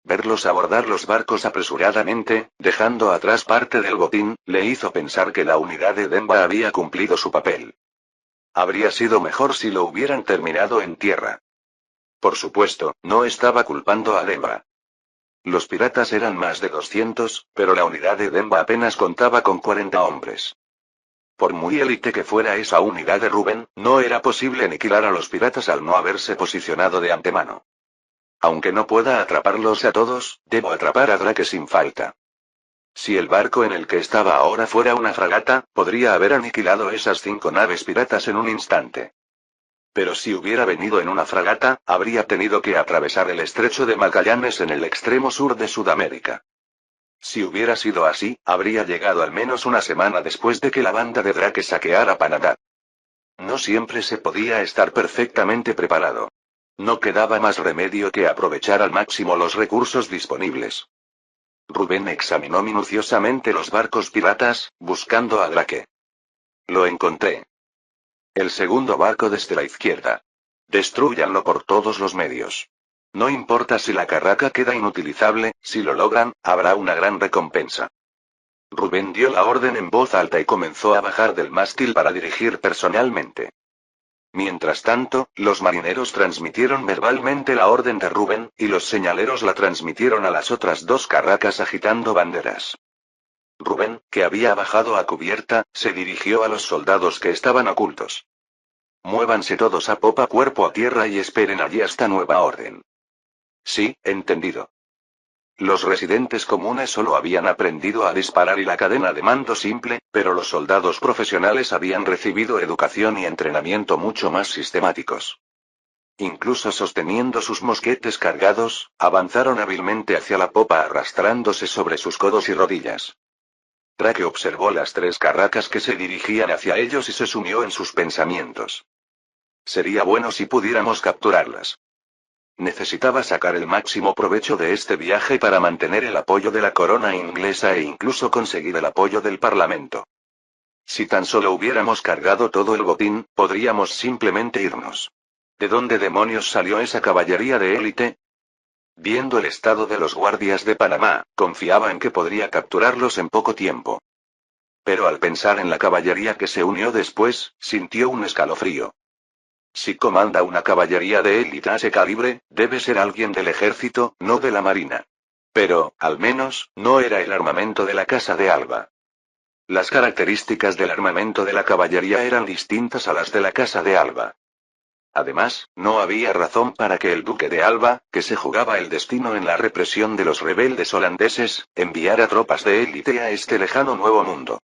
Verlos abordar los barcos apresuradamente, dejando atrás parte del botín, le hizo pensar que la unidad de Demba había cumplido su papel. Habría sido mejor si lo hubieran terminado en tierra. Por supuesto, no estaba culpando a Demba. Los piratas eran más de 200, pero la unidad de Demba apenas contaba con 40 hombres. Por muy élite que fuera esa unidad de Rubén, no era posible aniquilar a los piratas al no haberse posicionado de antemano. Aunque no pueda atraparlos a todos, debo atrapar a Drake sin falta. Si el barco en el que estaba ahora fuera una fragata, podría haber aniquilado esas 5 naves piratas en un instante. Pero si hubiera venido en una fragata, habría tenido que atravesar el estrecho de Magallanes en el extremo sur de Sudamérica. Si hubiera sido así, habría llegado al menos una semana después de que la banda de Drake saqueara Panamá. No siempre se podía estar perfectamente preparado. No quedaba más remedio que aprovechar al máximo los recursos disponibles. Rubén examinó minuciosamente los barcos piratas, buscando a Drake. Lo encontré. El segundo barco desde la izquierda. Destrúyanlo por todos los medios. No importa si la carraca queda inutilizable, si lo logran, habrá una gran recompensa. Rubén dio la orden en voz alta y comenzó a bajar del mástil para dirigir personalmente. Mientras tanto, los marineros transmitieron verbalmente la orden de Rubén, y los señaleros la transmitieron a las otras 2 carracas agitando banderas. Rubén, que había bajado a cubierta, se dirigió a los soldados que estaban ocultos. Muévanse todos a popa cuerpo a tierra y esperen allí hasta nueva orden. Sí, entendido. Los residentes comunes solo habían aprendido a disparar y la cadena de mando simple, pero los soldados profesionales habían recibido educación y entrenamiento mucho más sistemáticos. Incluso sosteniendo sus mosquetes cargados, avanzaron hábilmente hacia la popa arrastrándose sobre sus codos y rodillas. Drake observó las 3 carracas que se dirigían hacia ellos y se sumió en sus pensamientos. Sería bueno si pudiéramos capturarlas. Necesitaba sacar el máximo provecho de este viaje para mantener el apoyo de la corona inglesa e incluso conseguir el apoyo del Parlamento. Si tan solo hubiéramos cargado todo el botín, podríamos simplemente irnos. ¿De dónde demonios salió esa caballería de élite? Viendo el estado de los guardias de Panamá, confiaba en que podría capturarlos en poco tiempo. Pero al pensar en la caballería que se unió después, sintió un escalofrío. Si comanda una caballería de élite a ese calibre, debe ser alguien del ejército, no de la marina. Pero, al menos, no era el armamento de la Casa de Alba. Las características del armamento de la caballería eran distintas a las de la Casa de Alba. Además, no había razón para que el duque de Alba, que se jugaba el destino en la represión de los rebeldes holandeses, enviara tropas de élite a este lejano nuevo mundo.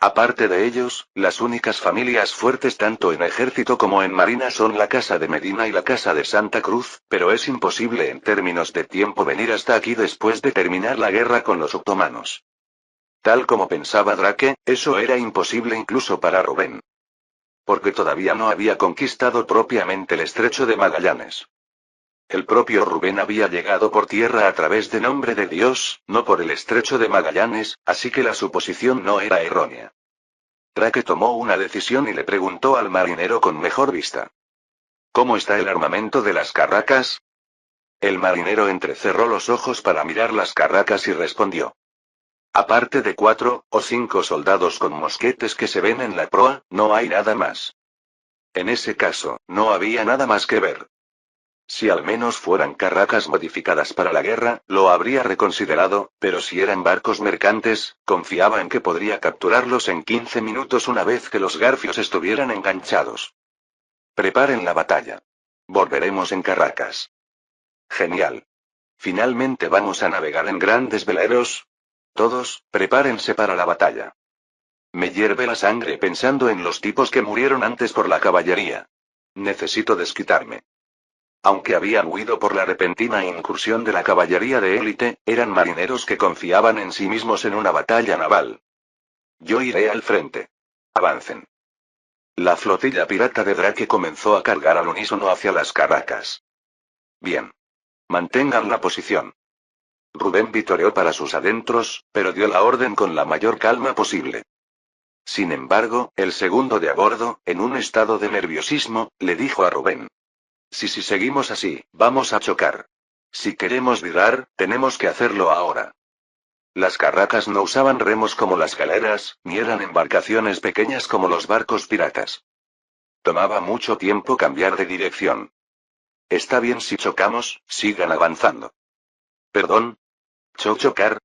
Aparte de ellos, las únicas familias fuertes tanto en ejército como en marina son la Casa de Medina y la Casa de Santa Cruz, pero es imposible en términos de tiempo venir hasta aquí después de terminar la guerra con los otomanos. Tal como pensaba Drake, eso era imposible incluso para Rubén. Porque todavía no había conquistado propiamente el estrecho de Magallanes. El propio Rubén había llegado por tierra a través de Nombre de Dios, no por el estrecho de Magallanes, así que la suposición no era errónea. Drake tomó una decisión y le preguntó al marinero con mejor vista. ¿Cómo está el armamento de las carracas? El marinero entrecerró los ojos para mirar las carracas y respondió. Aparte de 4 o 5 soldados con mosquetes que se ven en la proa, no hay nada más. En ese caso, no había nada más que ver. Si al menos fueran carracas modificadas para la guerra, lo habría reconsiderado, pero si eran barcos mercantes, confiaba en que podría capturarlos en 15 minutos una vez que los garfios estuvieran enganchados. Preparen la batalla. Volveremos en carracas. Genial. Finalmente vamos a navegar en grandes veleros. Todos, prepárense para la batalla. Me hierve la sangre pensando en los tipos que murieron antes por la caballería. Necesito desquitarme. Aunque habían huido por la repentina incursión de la caballería de élite, eran marineros que confiaban en sí mismos en una batalla naval. Yo iré al frente. Avancen. La flotilla pirata de Drake comenzó a cargar al unísono hacia las carracas. Bien. Mantengan la posición. Rubén vitoreó para sus adentros, pero dio la orden con la mayor calma posible. Sin embargo, el segundo de a bordo, en un estado de nerviosismo, le dijo a Rubén. Si seguimos así, vamos a chocar. Si queremos virar, tenemos que hacerlo ahora. Las carracas no usaban remos como las galeras, ni eran embarcaciones pequeñas como los barcos piratas. Tomaba mucho tiempo cambiar de dirección. Está bien si chocamos, sigan avanzando. ¿Perdón? ¿Chocar?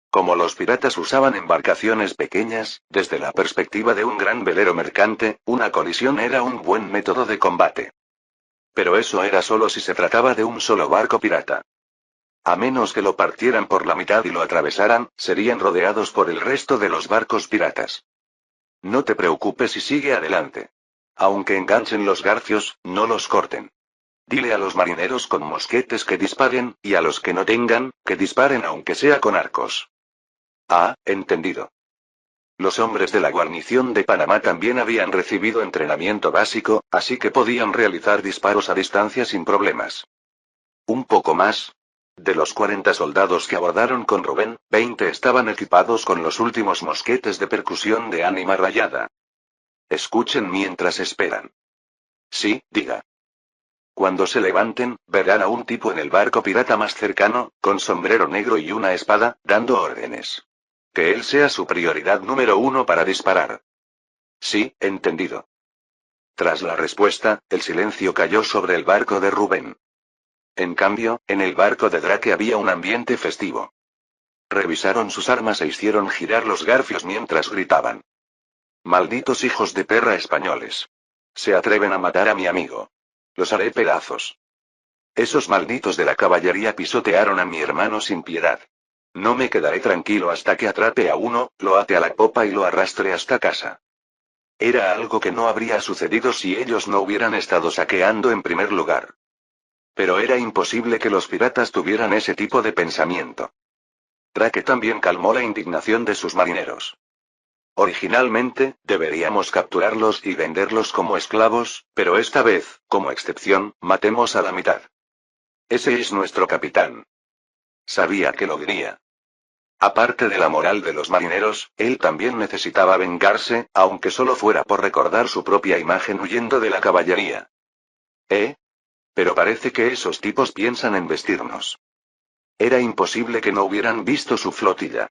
Como los piratas usaban embarcaciones pequeñas, desde la perspectiva de un gran velero mercante, una colisión era un buen método de combate. Pero eso era solo si se trataba de un solo barco pirata. A menos que lo partieran por la mitad y lo atravesaran, serían rodeados por el resto de los barcos piratas. No te preocupes y sigue adelante. Aunque enganchen los garfios, no los corten. Dile a los marineros con mosquetes que disparen, y a los que no tengan, que disparen aunque sea con arcos. Ah, entendido. Los hombres de la guarnición de Panamá también habían recibido entrenamiento básico, así que podían realizar disparos a distancia sin problemas. Un poco más. De los 40 soldados que abordaron con Rubén, 20 estaban equipados con los últimos mosquetes de percusión de ánima rayada. Escuchen mientras esperan. Sí, diga. Cuando se levanten, verán a un tipo en el barco pirata más cercano, con sombrero negro y una espada, dando órdenes. Que él sea su prioridad número 1 para disparar. Sí, entendido. Tras la respuesta, el silencio cayó sobre el barco de Rubén. En cambio, en el barco de Drake había un ambiente festivo. Revisaron sus armas e hicieron girar los garfios mientras gritaban. Malditos hijos de perra españoles. Se atreven a matar a mi amigo. Los haré pedazos. Esos malditos de la caballería pisotearon a mi hermano sin piedad. No me quedaré tranquilo hasta que atrape a uno, lo ate a la popa y lo arrastre hasta casa. Era algo que no habría sucedido si ellos no hubieran estado saqueando en primer lugar. Pero era imposible que los piratas tuvieran ese tipo de pensamiento. Drake también calmó la indignación de sus marineros. Originalmente, deberíamos capturarlos y venderlos como esclavos, pero esta vez, como excepción, matemos a la mitad. Ese es nuestro capitán. Sabía que lo diría. Aparte de la moral de los marineros, él también necesitaba vengarse, aunque solo fuera por recordar su propia imagen huyendo de la caballería. Pero parece que esos tipos piensan en vestirnos. Era imposible que no hubieran visto su flotilla.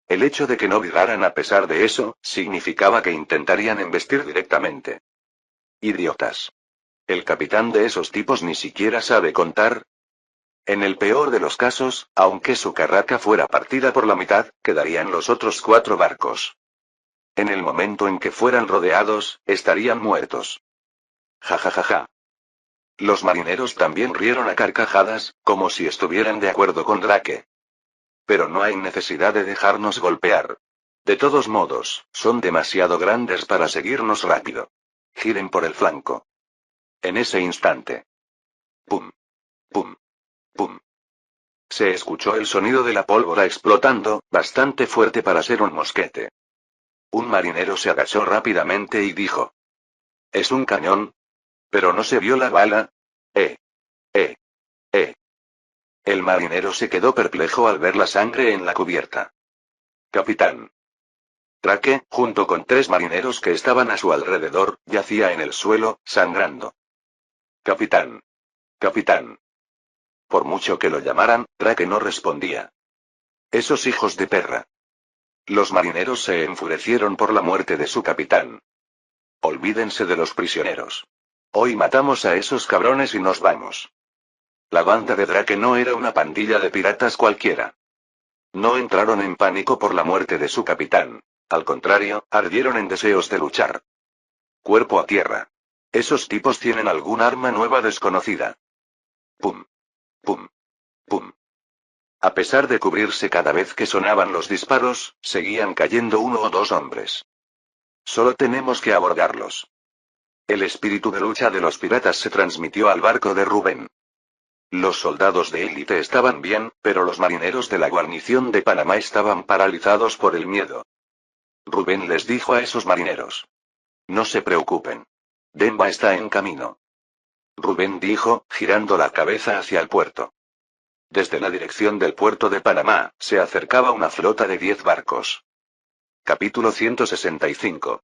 El hecho de que no viraran a pesar de eso, significaba que intentarían embestir directamente. Idiotas. El capitán de esos tipos ni siquiera sabe contar. En el peor de los casos, aunque su carraca fuera partida por la mitad, quedarían los otros 4 barcos. En el momento en que fueran rodeados, estarían muertos. Ja ja ja ja. Los marineros también rieron a carcajadas, como si estuvieran de acuerdo con Drake. Pero no hay necesidad de dejarnos golpear. De todos modos, son demasiado grandes para seguirnos rápido. Giren por el flanco. En ese instante. Pum. Pum. Pum. Se escuchó el sonido de la pólvora explotando, bastante fuerte para ser un mosquete. Un marinero se agachó rápidamente y dijo: ¿Es un cañón? Pero no se vio la bala. Eh. Eh. Eh. El marinero se quedó perplejo al ver la sangre en la cubierta. Capitán. Drake, junto con 3 marineros que estaban a su alrededor, yacía en el suelo, sangrando. Capitán. Capitán. Por mucho que lo llamaran, Drake no respondía. Esos hijos de perra. Los marineros se enfurecieron por la muerte de su capitán. Olvídense de los prisioneros. Hoy matamos a esos cabrones y nos vamos. La banda de Drake no era una pandilla de piratas cualquiera. No entraron en pánico por la muerte de su capitán. Al contrario, ardieron en deseos de luchar. Cuerpo a tierra. Esos tipos tienen algún arma nueva desconocida. Pum. Pum. Pum. A pesar de cubrirse cada vez que sonaban los disparos, seguían cayendo 1 o 2 hombres. Solo tenemos que abordarlos. El espíritu de lucha de los piratas se transmitió al barco de Rubén. Los soldados de élite estaban bien, pero los marineros de la guarnición de Panamá estaban paralizados por el miedo. Rubén les dijo a esos marineros: no se preocupen. Demba está en camino. Rubén dijo, girando la cabeza hacia el puerto. Desde la dirección del puerto de Panamá, se acercaba una flota de 10 barcos. Capítulo 165.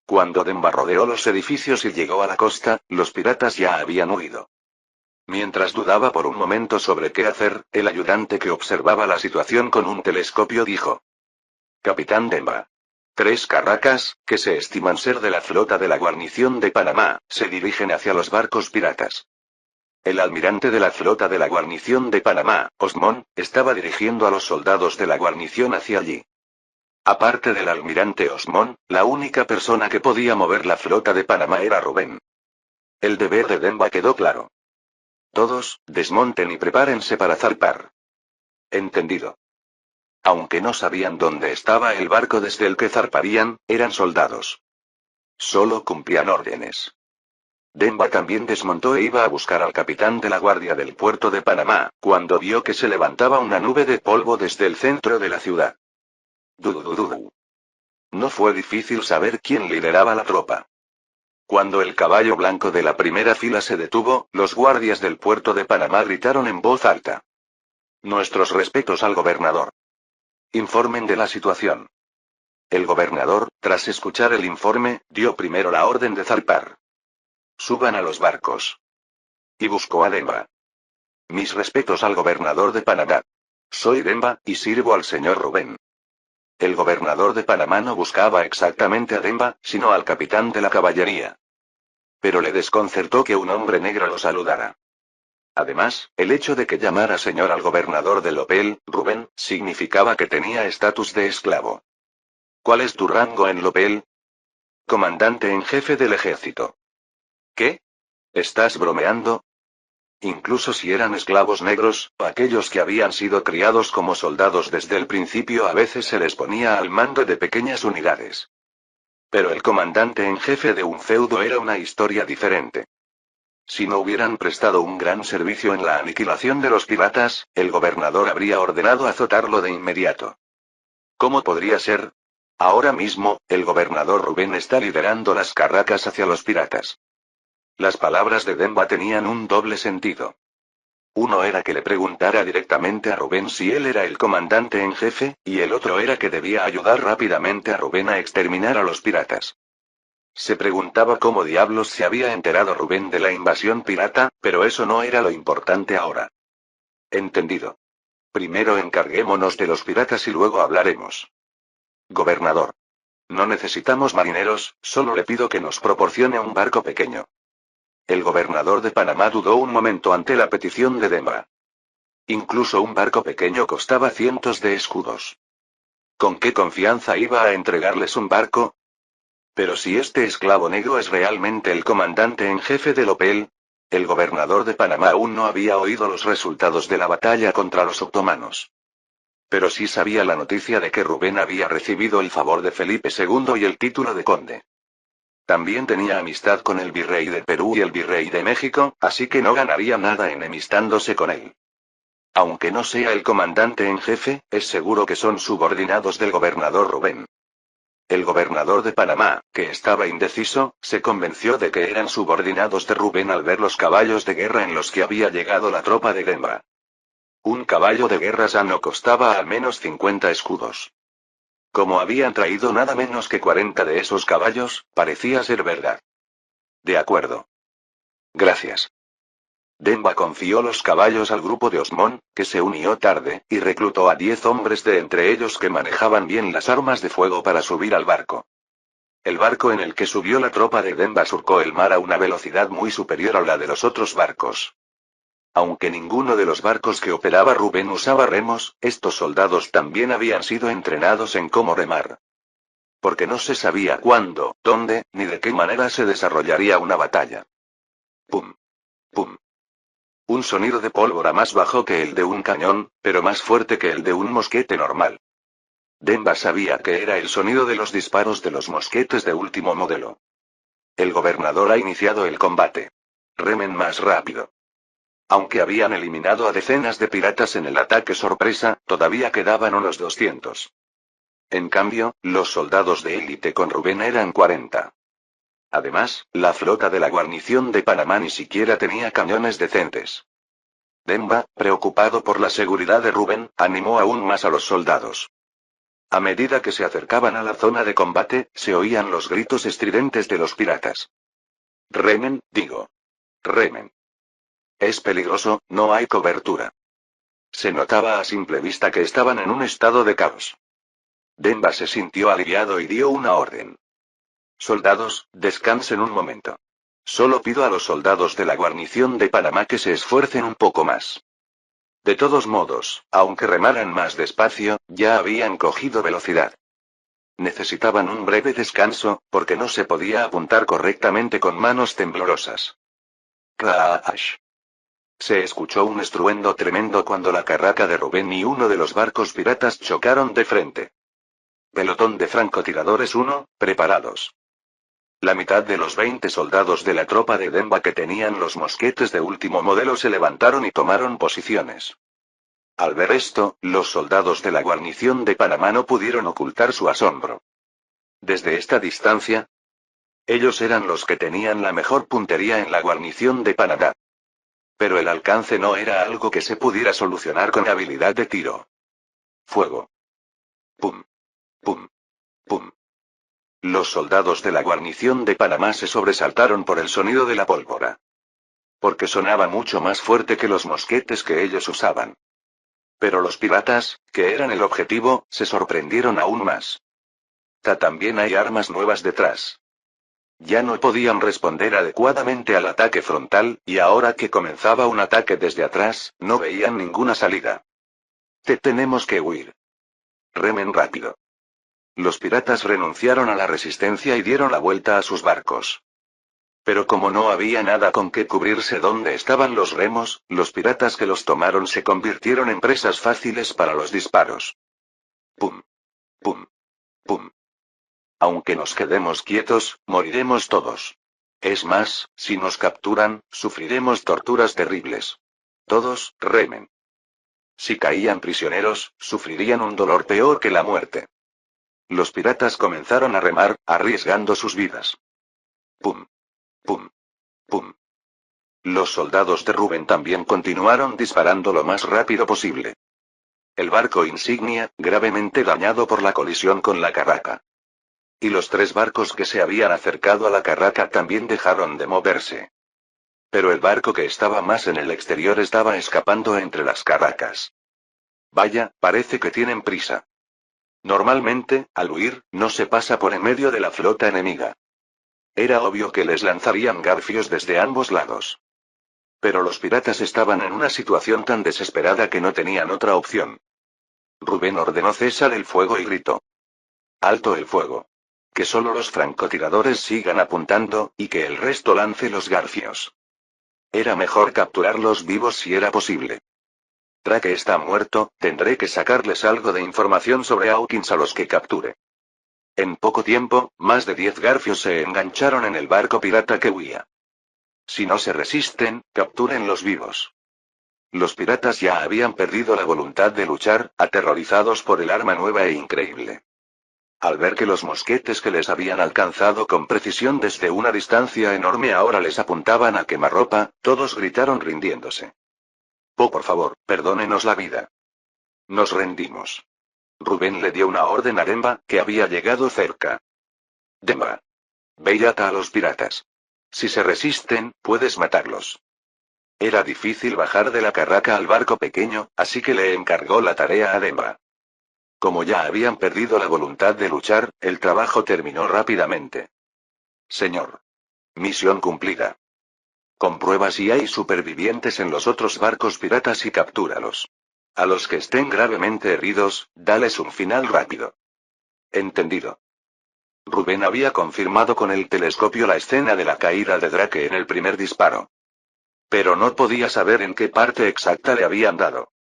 Cuando Demba rodeó los edificios y llegó a la costa, los piratas ya habían huido. Mientras dudaba por un momento sobre qué hacer, el ayudante que observaba la situación con un telescopio dijo: Capitán Demba. 3 carracas, que se estiman ser de la flota de la guarnición de Panamá, se dirigen hacia los barcos piratas. El almirante de la flota de la guarnición de Panamá, Osmond, estaba dirigiendo a los soldados de la guarnición hacia allí. Aparte del almirante Osmond, la única persona que podía mover la flota de Panamá era Rubén. El deber de Demba quedó claro. Todos, desmonten y prepárense para zarpar. Entendido. Aunque no sabían dónde estaba el barco desde el que zarparían, eran soldados. Solo cumplían órdenes. Demba también desmontó e iba a buscar al capitán de la guardia del puerto de Panamá, cuando vio que se levantaba una nube de polvo desde el centro de la ciudad. Dudududu. No fue difícil saber quién lideraba la tropa. Cuando el caballo blanco de la primera fila se detuvo, los guardias del puerto de Panamá gritaron en voz alta: Nuestros respetos al gobernador. Informen de la situación. El gobernador, tras escuchar el informe, dio primero la orden de zarpar. Suban a los barcos. Y buscó a Demba. Mis respetos al gobernador de Panamá. Soy Demba, y sirvo al señor Rubén. El gobernador de Panamá no buscaba exactamente a Demba, sino al capitán de la caballería. Pero le desconcertó que un hombre negro lo saludara. Además, el hecho de que llamara señor al gobernador de Lopel, Rubén, significaba que tenía estatus de esclavo. ¿Cuál es tu rango en Lopel? Comandante en jefe del ejército. ¿Qué? ¿Estás bromeando? Incluso si eran esclavos negros, o aquellos que habían sido criados como soldados desde el principio, a veces se les ponía al mando de pequeñas unidades. Pero el comandante en jefe de un feudo era una historia diferente. Si no hubieran prestado un gran servicio en la aniquilación de los piratas, el gobernador habría ordenado azotarlo de inmediato. ¿Cómo podría ser? Ahora mismo, el gobernador Rubén está liderando las carracas hacia los piratas. Las palabras de Demba tenían un doble sentido. Uno era que le preguntara directamente a Rubén si él era el comandante en jefe, y el otro era que debía ayudar rápidamente a Rubén a exterminar a los piratas. Se preguntaba cómo diablos se había enterado Rubén de la invasión pirata, pero eso no era lo importante ahora. Entendido. Primero encarguémonos de los piratas y luego hablaremos. Gobernador. No necesitamos marineros, solo le pido que nos proporcione un barco pequeño. El gobernador de Panamá dudó un momento ante la petición de Demba. Incluso un barco pequeño costaba cientos de escudos. ¿Con qué confianza iba a entregarles un barco? Pero si este esclavo negro es realmente el comandante en jefe del Opel, el gobernador de Panamá aún no había oído los resultados de la batalla contra los otomanos. Pero sí sabía la noticia de que Rubén había recibido el favor de Felipe II y el título de conde. También tenía amistad con el virrey de Perú y el virrey de México, así que no ganaría nada enemistándose con él. Aunque no sea el comandante en jefe, es seguro que son subordinados del gobernador Rubén. El gobernador de Panamá, que estaba indeciso, se convenció de que eran subordinados de Rubén al ver los caballos de guerra en los que había llegado la tropa de Demba. Un caballo de guerra sano costaba al menos 50 escudos. Como habían traído nada menos que 40 de esos caballos, parecía ser verdad. De acuerdo. Gracias. Demba confió los caballos al grupo de Osmond, que se unió tarde, y reclutó a 10 hombres de entre ellos que manejaban bien las armas de fuego para subir al barco. El barco en el que subió la tropa de Demba surcó el mar a una velocidad muy superior a la de los otros barcos. Aunque ninguno de los barcos que operaba Rubén usaba remos, estos soldados también habían sido entrenados en cómo remar. Porque no se sabía cuándo, dónde, ni de qué manera se desarrollaría una batalla. Pum. Pum. Un sonido de pólvora más bajo que el de un cañón, pero más fuerte que el de un mosquete normal. Demba sabía que era el sonido de los disparos de los mosquetes de último modelo. El gobernador ha iniciado el combate. Remen más rápido. Aunque habían eliminado a decenas de piratas en el ataque sorpresa, todavía quedaban unos 200. En cambio, los soldados de élite con Rubén eran 40. Además, la flota de la guarnición de Panamá ni siquiera tenía cañones decentes. Demba, preocupado por la seguridad de Rubén, animó aún más a los soldados. A medida que se acercaban a la zona de combate, se oían los gritos estridentes de los piratas. Remen, digo. Remen. Es peligroso, no hay cobertura. Se notaba a simple vista que estaban en un estado de caos. Demba se sintió aliviado y dio una orden. Soldados, descansen un momento. Solo pido a los soldados de la guarnición de Panamá que se esfuercen un poco más. De todos modos, aunque remaran más despacio, ya habían cogido velocidad. Necesitaban un breve descanso, porque no se podía apuntar correctamente con manos temblorosas. ¡Crash! Se escuchó un estruendo tremendo cuando la carraca de Rubén y uno de los barcos piratas chocaron de frente. Pelotón de francotiradores 1, preparados. La mitad de los 20 soldados de la tropa de Demba que tenían los mosquetes de último modelo se levantaron y tomaron posiciones. Al ver esto, los soldados de la guarnición de Panamá no pudieron ocultar su asombro. Desde esta distancia, ellos eran los que tenían la mejor puntería en la guarnición de Panamá. Pero el alcance no era algo que se pudiera solucionar con habilidad de tiro. Fuego. Pum. Pum. Pum. Los soldados de la guarnición de Panamá se sobresaltaron por el sonido de la pólvora. Porque sonaba mucho más fuerte que los mosquetes que ellos usaban. Pero los piratas, que eran el objetivo, se sorprendieron aún más. También hay armas nuevas detrás. Ya no podían responder adecuadamente al ataque frontal, y ahora que comenzaba un ataque desde atrás, no veían ninguna salida. Tenemos que huir. Remen rápido. Los piratas renunciaron a la resistencia y dieron la vuelta a sus barcos. Pero como no había nada con que cubrirse donde estaban los remos, los piratas que los tomaron se convirtieron en presas fáciles para los disparos. Pum. Pum. Pum. Aunque nos quedemos quietos, moriremos todos. Es más, si nos capturan, sufriremos torturas terribles. Todos, remen. Si caían prisioneros, sufrirían un dolor peor que la muerte. Los piratas comenzaron a remar, arriesgando sus vidas. Pum. Pum. Pum. Los soldados de Rubén también continuaron disparando lo más rápido posible. El barco insignia, gravemente dañado por la colisión con la carraca. Y los 3 barcos que se habían acercado a la carraca también dejaron de moverse. Pero el barco que estaba más en el exterior estaba escapando entre las carracas. Vaya, parece que tienen prisa. Normalmente, al huir, no se pasa por en medio de la flota enemiga. Era obvio que les lanzarían garfios desde ambos lados. Pero los piratas estaban en una situación tan desesperada que no tenían otra opción. Rubén ordenó cesar el fuego y gritó. ¡Alto el fuego! Que solo los francotiradores sigan apuntando, y que el resto lance los garfios. Era mejor capturarlos vivos si era posible. Drake está muerto, tendré que sacarles algo de información sobre Hawkins a los que capture. En poco tiempo, más de 10 garfios se engancharon en el barco pirata que huía. Si no se resisten, captúrenlos vivos. Los piratas ya habían perdido la voluntad de luchar, aterrorizados por el arma nueva e increíble. Al ver que los mosquetes que les habían alcanzado con precisión desde una distancia enorme ahora les apuntaban a quemarropa, todos gritaron rindiéndose. Oh, por favor, perdónenos la vida. Nos rendimos. Rubén le dio una orden a Demba, que había llegado cerca. Demba. Ve y ata a los piratas. Si se resisten, puedes matarlos. Era difícil bajar de la carraca al barco pequeño, así que le encargó la tarea a Demba. Como ya habían perdido la voluntad de luchar, el trabajo terminó rápidamente. Señor. Misión cumplida. Comprueba si hay supervivientes en los otros barcos piratas y captúralos. A los que estén gravemente heridos, dales un final rápido. Entendido. Rubén había confirmado con el telescopio la escena de la caída de Drake en el primer disparo. Pero no podía saber en qué parte exacta le habían dado.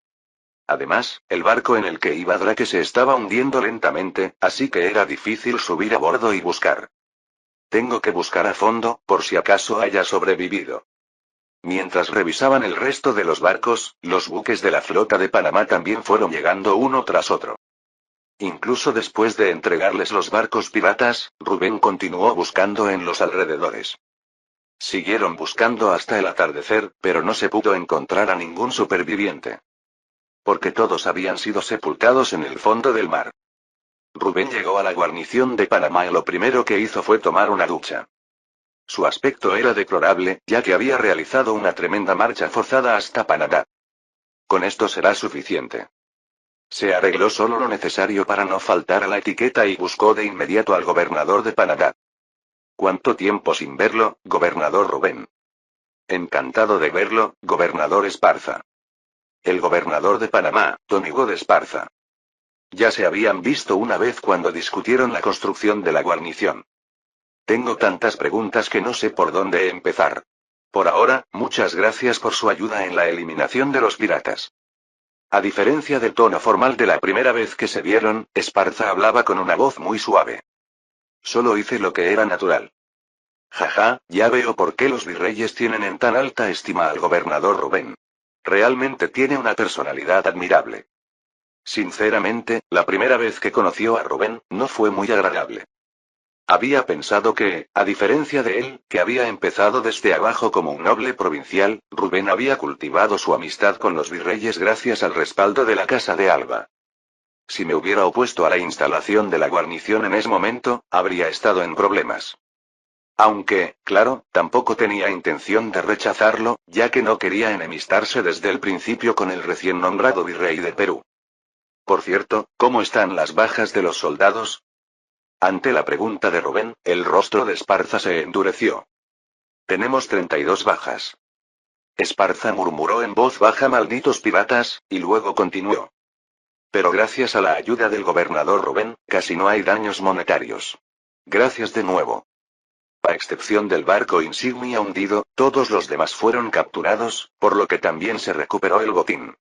Además, el barco en el que iba Drake se estaba hundiendo lentamente, así que era difícil subir a bordo y buscar. Tengo que buscar a fondo, por si acaso haya sobrevivido. Mientras revisaban el resto de los barcos, los buques de la flota de Panamá también fueron llegando uno tras otro. Incluso después de entregarles los barcos piratas, Rubén continuó buscando en los alrededores. Siguieron buscando hasta el atardecer, pero no se pudo encontrar a ningún superviviente. Porque todos habían sido sepultados en el fondo del mar. Rubén llegó a la guarnición de Panamá y lo primero que hizo fue tomar una ducha. Su aspecto era deplorable, ya que había realizado una tremenda marcha forzada hasta Panamá. Con esto será suficiente. Se arregló solo lo necesario para no faltar a la etiqueta y buscó de inmediato al gobernador de Panamá. ¿Cuánto tiempo sin verlo, gobernador Rubén? Encantado de verlo, gobernador Esparza. El gobernador de Panamá, don Hugo de Esparza. Ya se habían visto una vez cuando discutieron la construcción de la guarnición. Tengo tantas preguntas que no sé por dónde empezar. Por ahora, muchas gracias por su ayuda en la eliminación de los piratas. A diferencia del tono formal de la primera vez que se vieron, Esparza hablaba con una voz muy suave. Solo hice lo que era natural. Jaja, ya veo por qué los virreyes tienen en tan alta estima al gobernador Rubén. Realmente tiene una personalidad admirable. Sinceramente, la primera vez que conoció a Rubén, no fue muy agradable. Había pensado que, a diferencia de él, que había empezado desde abajo como un noble provincial, Rubén había cultivado su amistad con los virreyes gracias al respaldo de la Casa de Alba. Si me hubiera opuesto a la instalación de la guarnición en ese momento, habría estado en problemas. Aunque, claro, tampoco tenía intención de rechazarlo, ya que no quería enemistarse desde el principio con el recién nombrado virrey de Perú. Por cierto, ¿cómo están las bajas de los soldados? Ante la pregunta de Rubén, el rostro de Esparza se endureció. Tenemos 32 bajas. Esparza murmuró en voz baja malditos piratas, y luego continuó. Pero gracias a la ayuda del gobernador Rubén, casi no hay daños monetarios. Gracias de nuevo. A excepción del barco insignia hundido, todos los demás fueron capturados, por lo que también se recuperó el botín.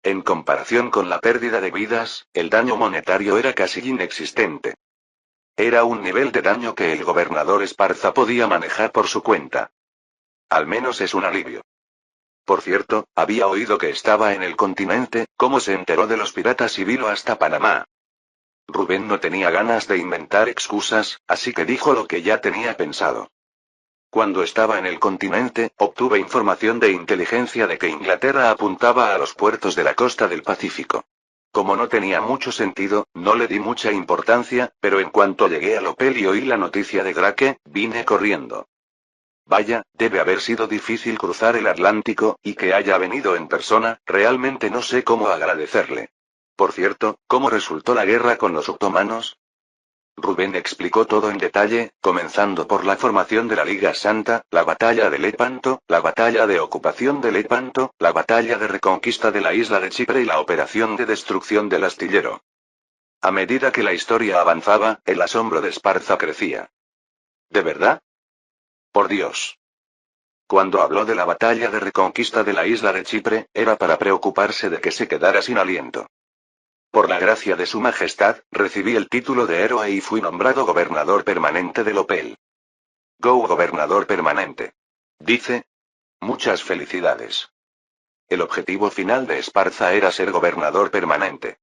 En comparación con la pérdida de vidas, el daño monetario era casi inexistente. Era un nivel de daño que el gobernador Esparza podía manejar por su cuenta. Al menos es un alivio. Por cierto, había oído que estaba en el continente, ¿cómo se enteró de los piratas y vino hasta Panamá? Rubén no tenía ganas de inventar excusas, así que dijo lo que ya tenía pensado. Cuando estaba en el continente, obtuve información de inteligencia de que Inglaterra apuntaba a los puertos de la costa del Pacífico. Como no tenía mucho sentido, no le di mucha importancia, pero en cuanto llegué al hotel y oí la noticia de Drake, vine corriendo. Vaya, debe haber sido difícil cruzar el Atlántico, y que haya venido en persona, realmente no sé cómo agradecerle. Por cierto, ¿cómo resultó la guerra con los otomanos? Rubén explicó todo en detalle, comenzando por la formación de la Liga Santa, la batalla de Lepanto, la batalla de ocupación de Lepanto, la batalla de reconquista de la isla de Chipre y la operación de destrucción del astillero. A medida que la historia avanzaba, el asombro de Esparza crecía. ¿De verdad? Por Dios. Cuando habló de la batalla de reconquista de la isla de Chipre, era para preocuparse de que se quedara sin aliento. Por la gracia de su majestad, recibí el título de héroe y fui nombrado gobernador permanente de Lopel. Go gobernador permanente. Dice. Muchas felicidades. El objetivo final de Esparza era ser gobernador permanente.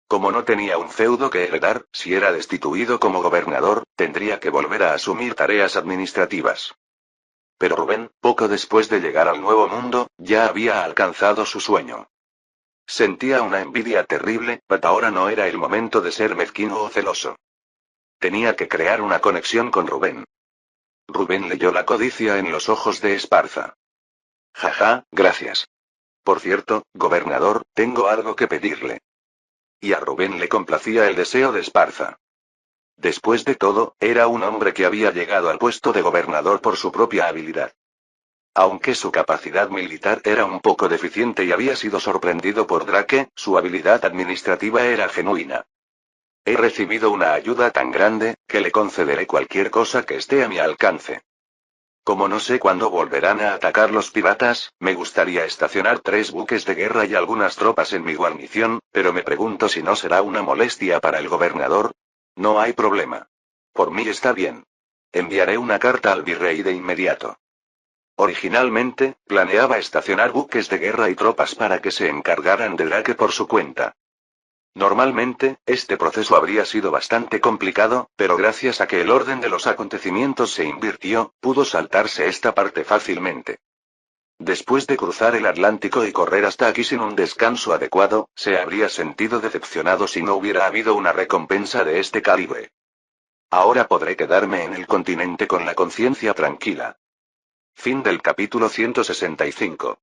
Como no tenía un feudo que heredar, si era destituido como gobernador, tendría que volver a asumir tareas administrativas. Pero Rubén, poco después de llegar al Nuevo Mundo, ya había alcanzado su sueño. Sentía una envidia terrible, pero ahora no era el momento de ser mezquino o celoso. Tenía que crear una conexión con Rubén. Rubén leyó la codicia en los ojos de Esparza. Jaja, gracias. Por cierto, gobernador, tengo algo que pedirle. Y a Rubén le complacía el deseo de Esparza. Después de todo, era un hombre que había llegado al puesto de gobernador por su propia habilidad. Aunque su capacidad militar era un poco deficiente y había sido sorprendido por Drake, su habilidad administrativa era genuina. He recibido una ayuda tan grande, que le concederé cualquier cosa que esté a mi alcance. Como no sé cuándo volverán a atacar los piratas, me gustaría estacionar 3 buques de guerra y algunas tropas en mi guarnición, pero me pregunto si no será una molestia para el gobernador. No hay problema. Por mí está bien. Enviaré una carta al virrey de inmediato. Originalmente, planeaba estacionar buques de guerra y tropas para que se encargaran de Drake por su cuenta. Normalmente, este proceso habría sido bastante complicado, pero gracias a que el orden de los acontecimientos se invirtió, pudo saltarse esta parte fácilmente. Después de cruzar el Atlántico y correr hasta aquí sin un descanso adecuado, se habría sentido decepcionado si no hubiera habido una recompensa de este calibre. Ahora podré quedarme en el continente con la conciencia tranquila. Fin del capítulo 165.